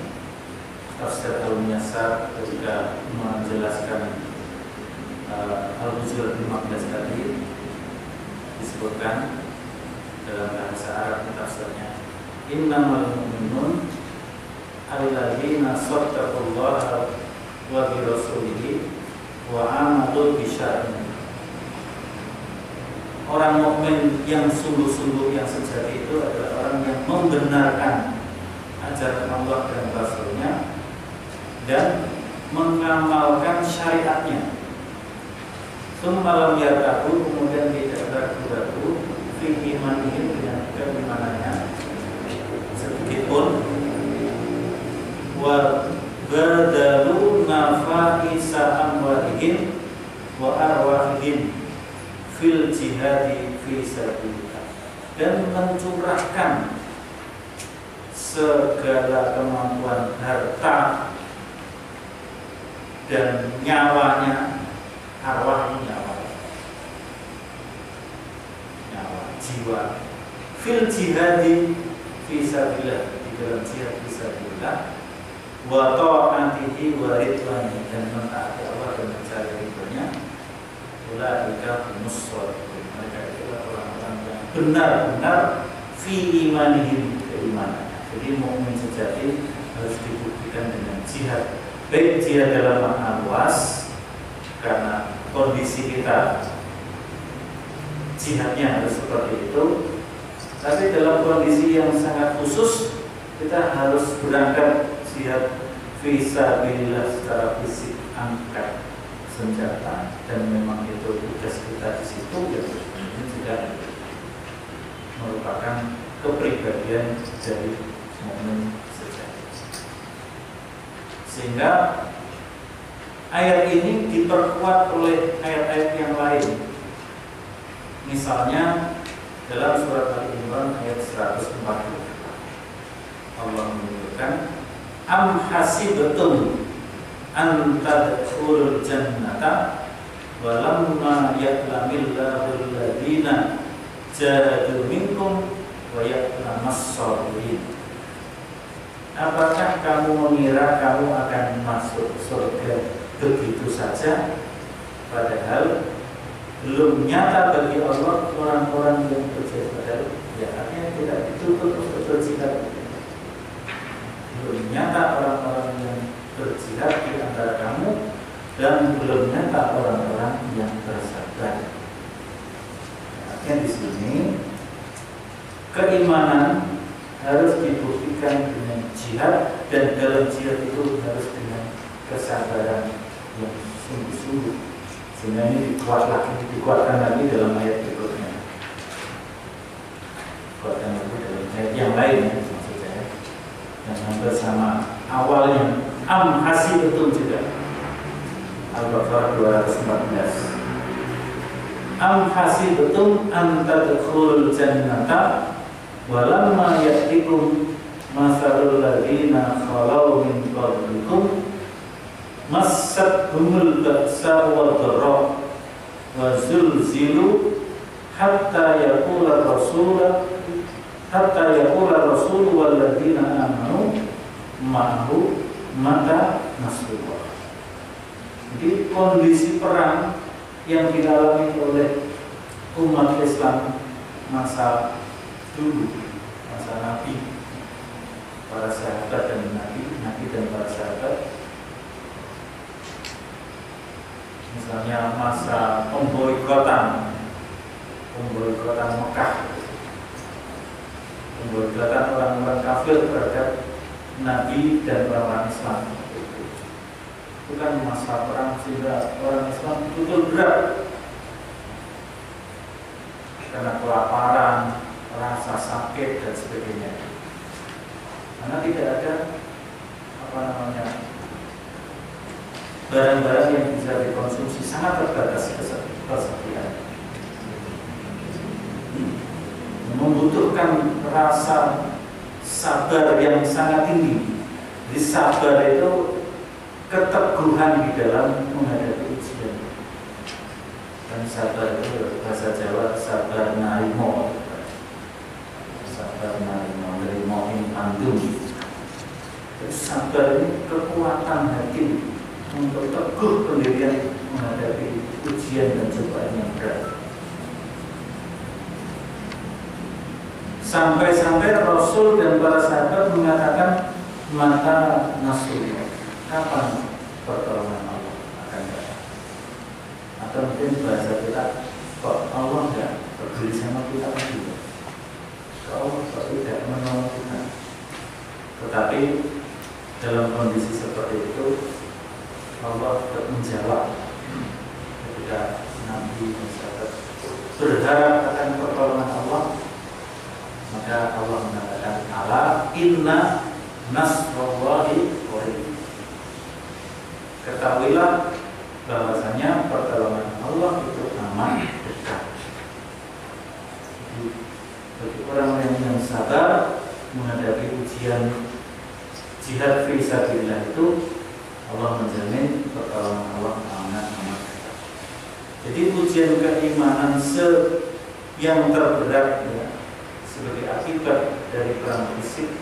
tafsir Al-Muyassar ketika menjelaskan Al-Hujurat 15 tadi, disebutkan dalam bahasa Arab tafsirnya, innamal mu'minun alladzina sadaqallaha wa bi rasulihi wa amadu bi syar'ihi. Orang mukmin yang sungguh-sungguh, yang sejati itu adalah orang yang membenarkan ajaran Allah dan Rasulnya dan mengamalkan syariatnya. Semalam yartabu, kemudian tidak ragu-ragu fi imanihim, dengan keimanannya sedikitpun, wa badalu nafaisa amwalihim wa arwahihim fil jihadi fi sabilillah, dan mencurahkan segala kemampuan harta dan nyawanya, arwah nyawa jiwa, fil jihadi fi sabilillah, di dalam jihad fi sabilillah, wa ta'atihi wa ridwani, dan mentaati Allah dan mencari ridhonya. Ulaika humus shadiqun, mereka itulah orang-orang yang benar-benar fi imanihim, keimanannya. Jadi mukmin sejati harus dibuktikan dengan jihad, baik jihad dalam makna luas karena kondisi kita jihadnya harus seperti itu, tapi dalam kondisi yang sangat khusus kita harus berangkat jihad fisabilillah secara fisik, angkat senjata, dan memang itu tugas kita di situ, ya. Ini juga merupakan kepribadian dari mukmin sejati. Sehingga ayat ini diperkuat oleh ayat-ayat yang lain. Misalnya dalam surat Al-Imran ayat 140, Allah menyebutkan am hasibtum an tadkhulul jannata walamma ya'lamillahu alladziina jahadu minkum wa ya'lamas shabirin. Apakah kamu mengira kamu akan masuk surga begitu saja, padahal belum nyata bagi Allah orang-orang yang berjihad? Padahal ya, artinya tidak ditutup untuk berjihad. Belum nyata orang-orang yang berjihad di antara kamu, dan belum nyata orang-orang yang bersabar. Artinya di sini keimanan harus dibuktikan dengan jihad, dan dalam jihad itu harus dengan kesabaran yang sungguh-sungguh. Sehingga ini dikuatkan lagi dalam ayat berikutnya. Dikuatkan lagi dalam ayat yang lain, ya, maksud saya, yang hampir sama awalnya. Am hasibtum juga, Al-Baqarah 214. Am hasibtum an tadkhulul jannata walamma ya'tikum masalul ladzina khalau min qablikum massatuhumul ba'sa wad dharra wa zulzilu hatta yaqula rasul wal ladzina amanu ma'ahu mata nasrullah. Jadi kondisi perang yang dialami oleh umat Islam masa dulu, masa Nabi, para sahabat dan Nabi dan para sahabat. Misalnya masa pemboikotan Mekah, pemboikotan orang-orang kafir terhadap Nabi dan orang Islam. Itu kan masa perang, sehingga orang Islam betul berat karena kelaparan, rasa sakit dan sebagainya. Karena tidak ada barang-barang yang bisa dikonsumsi, sangat terbatas persediaan. Membutuhkan rasa sabar yang sangat tinggi. Jadi sabar itu keteguhan di dalam menghadapi ujian. Dan sabar itu bahasa Jawa sabar narimo. Sabar narimo in pandung. Sabar ini kekuatan hati untuk teguh pendirian menghadapi ujian dan cobaan yang berat. Sampai-sampai Rasul dan para sahabat mengatakan mata nasrullah, kapan pertolongan Allah akan datang? Atau mungkin bahasa kita, kok Allah tidak peduli sama kita juga? Allah kok tidak menolong kita? Tetapi dalam kondisi seperti itu Allah menjawab ketika Nabi Muhammad berharap akan pertolongan Allah, maka Allah mengatakan ala inna nasrullahi qarib. Ketahuilah bahwasanya pertolongan Allah itu amat dekat. Bagi orang yang sabar menghadapi ujian jihad fi sabilillah itu, Allah menjamin pertolongan Allah amat dekat. Jadi ujian keimanan yang terberat ya, sebagai akibat dari perang fisik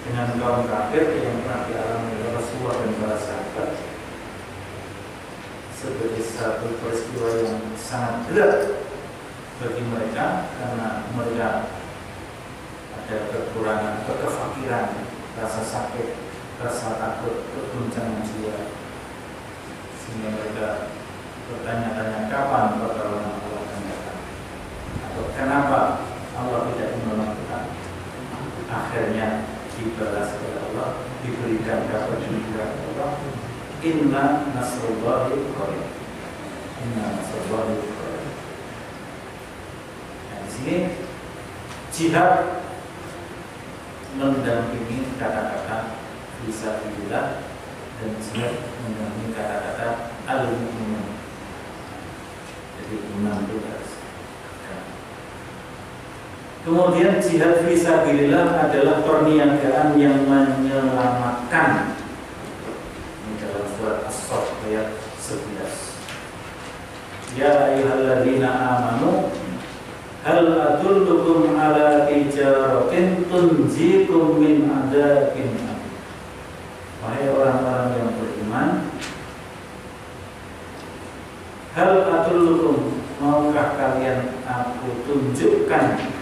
dengan kaum kafir yang pernah dialami oleh Rasulullah dan para sahabat, sebagai satu peristiwa yang sangat berat bagi mereka karena mereka ada kekurangan, kefakiran, rasa sakit, rasa takut, keguncangan jiwa, sehingga mereka bertanya-tanya kapan pertolongan Allah akan datang, atau kenapa Allah tidak menolong kita. Akhirnya dibalas oleh Allah, diberikan kabar dari Allah, inna nasrullahi qarib. Inna nasrullahi qarib. Nah, di sini jihad mendampingi kata-kata fisabilillah dan jihad mendampingi kata-kata al-mu'min. Jadi iman itu harus. Kemudian jihad fisabilillah adalah perniagaan yang menyelamatkan. Ini dalam surat As-Saff ayat 11. Ya ayyuhalladzina amanu hal adullukum ala tijaratin tunjikum min adzabin alim. Wahai orang-orang yang beriman, hal adullukum, maukah kalian aku tunjukkan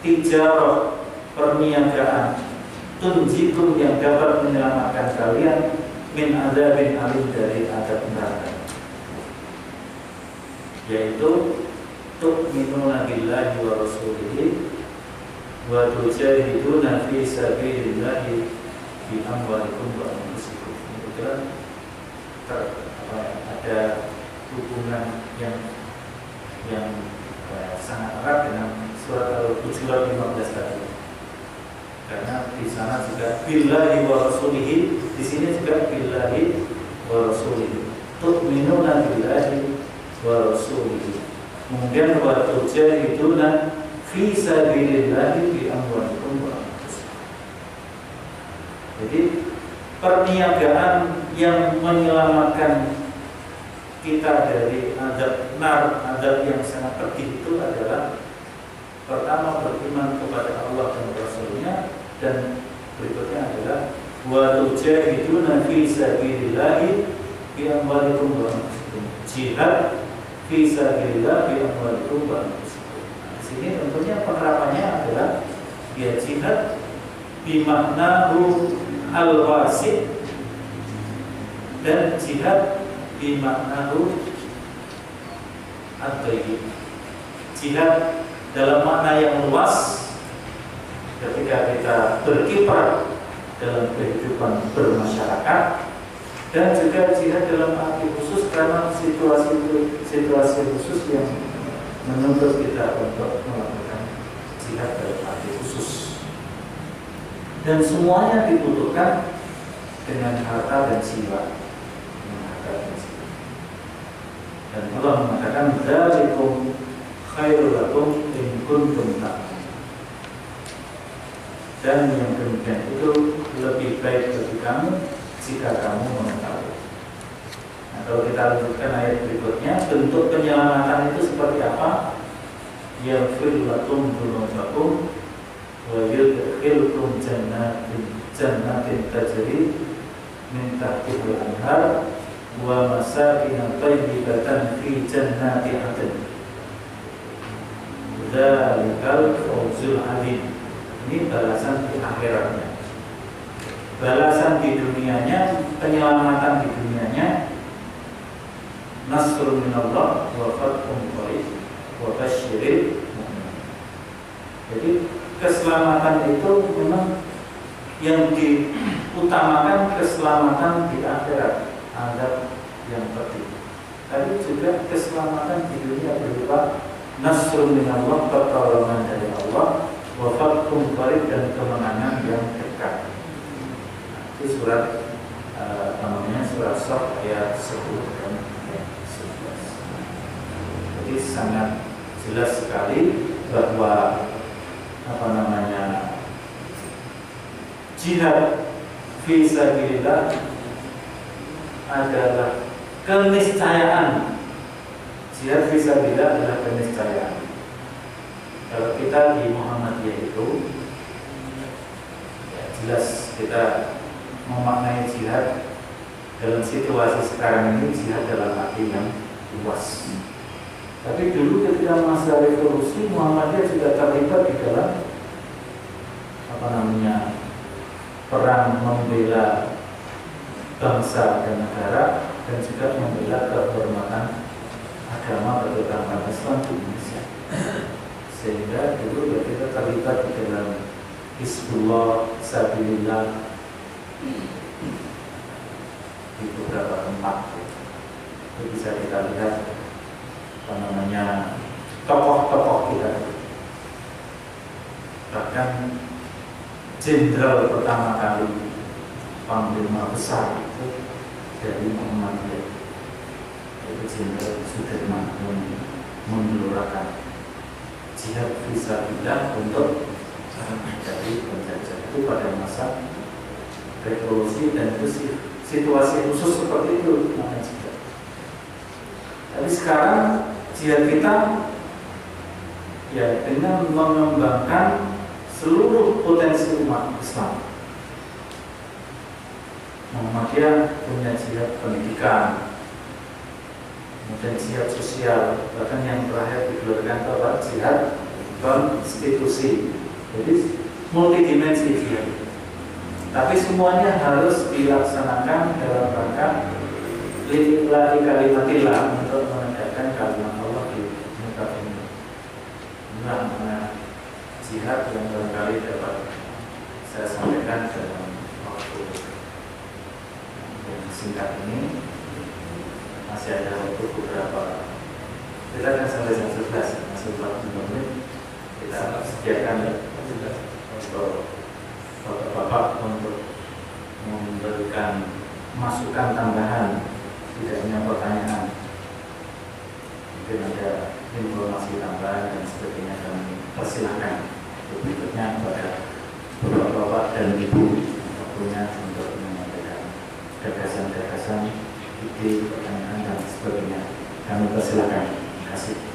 tijarah, perniagaan, tunjikum yang dapat menyelamatkan kalian min adzabin alim, dari azab neraka, yaitu tu'minuna billahi wa rasulihi wa tujahiduna fi sabilillahi bi amwalikum wa anfusikum. Itu kan ada hubungan yang sangat erat dengan surat Al-Hujurat 15 tadi. Karena di sana juga billahi wa rasulihi, di sini juga billahi wa rasulihi. Tu'minuna billahi wa rasulihi. Kemudian wa tujahiduna fi sabilillahi bi amwalikum wa anfusikum. Jadi perniagaan yang menyelamatkan kita dari azab nar, azab yang sangat pedih, itu adalah pertama beriman kepada Allah dan Rasulnya, dan berikutnya adalah wa tujahiduna fi sabilillahi bi amwalikum wa anfusikum. Jihad fi sabilillah bi amwalikum wa anfusikum. Di sini tentunya penerapannya adalah ya jihad bi maknahu al-wasid dan jihad bi maknahu ad-dayyiq. Jihad dalam makna yang luas ketika kita berkiprah dalam kehidupan bermasyarakat, dan juga jihad dalam arti khusus karena situasi khusus yang menuntut kita untuk melakukan jihad dalam arti khusus. Dan semuanya dibutuhkan dengan harta dan jiwa. Dan Allah mengatakan dzalikum khairul lakum in kuntum ta'lamun. Dan yang demikian itu lebih baik bagi kamu jika kamu mengetahui. Nah, kalau kita lanjutkan ayat berikutnya, bentuk penyelamatan itu seperti apa? Yaghfir lakum dzunubakum wa yudkhilkum jannatin tajri min tahtiha al-anhar wa masakin thayyibatan fi jannati 'adn. Dzalikal fawzul 'adzim. Ini balasan di akhiratnya. Balasan di dunianya, penyelamatan di dunianya, nasrun minallah wa fathun qarib wa basyiril mu'minin. Jadi keselamatan itu memang yang diutamakan, keselamatan di akhirat, adab yang penting. Tapi juga keselamatan di dunia berupa nasrun minallah, pertolongan dari Allah, wa fathun qarib, dan kemenangan yang dekat. Itu surat surat Shaf ayat 10 dan 11. Jadi sangat jelas sekali bahwa jihad fi sabilillah adalah keniscayaan. Jihad fi sabilillah adalah keniscayaan. Kalau kita di Muhammadiyah itu ya, jelas kita memaknai jihad dalam situasi sekarang ini, jihad dalam arti yang luas. Tapi dulu ketika masa revolusi, Muhammadiyah juga terlibat di dalam perang membela bangsa dan negara, dan juga membela kehormatan agama terutama Islam di Indonesia. Sehingga dulu ya kita terlibat di dalam Hizbullah Sabilillah di beberapa tempat. Itu bisa kita lihat tokoh-tokoh kita. Bahkan jenderal pertama kali panglima besar itu dari Muhammadiyah, yaitu Jenderal Sudirman, yang menggelorakan jihad fisabilillah untuk menjadi penjajah. Itu pada masa revolusi, dan itu situasi khusus seperti itu namanya jihad. Tapi sekarang jihad kita ya dengan mengembangkan seluruh potensi umat Islam. Muhammadiyah punya jihad pendidikan, kemudian jihad sosial, bahkan yang terakhir digelarkan apa? Jihad konstitusi. Jadi multidimensi jihad. Tapi semuanya harus dilaksanakan dalam rangka lillahi kalimatillah, untuk menegakkan kalimat Allah di muka ini. Inilah makna jihad yang barangkali dapat saya sampaikan dalam waktu yang singkat ini. Masih ada waktu beberapa, kita akan sampai jam 11, masih 40 menit. Kita sediakan untuk Bapak untuk memberikan masukan tambahan, tidak hanya pertanyaan, mungkin ada informasi tambahan dan sebagainya, dan persilahkan berikutnya kepada Bapak dan Ibu waktunya untuk menyampaikan gagasan-gagasan, ide, pertanyaan dan sebagainya. Kami persilahkan. Terima kasih.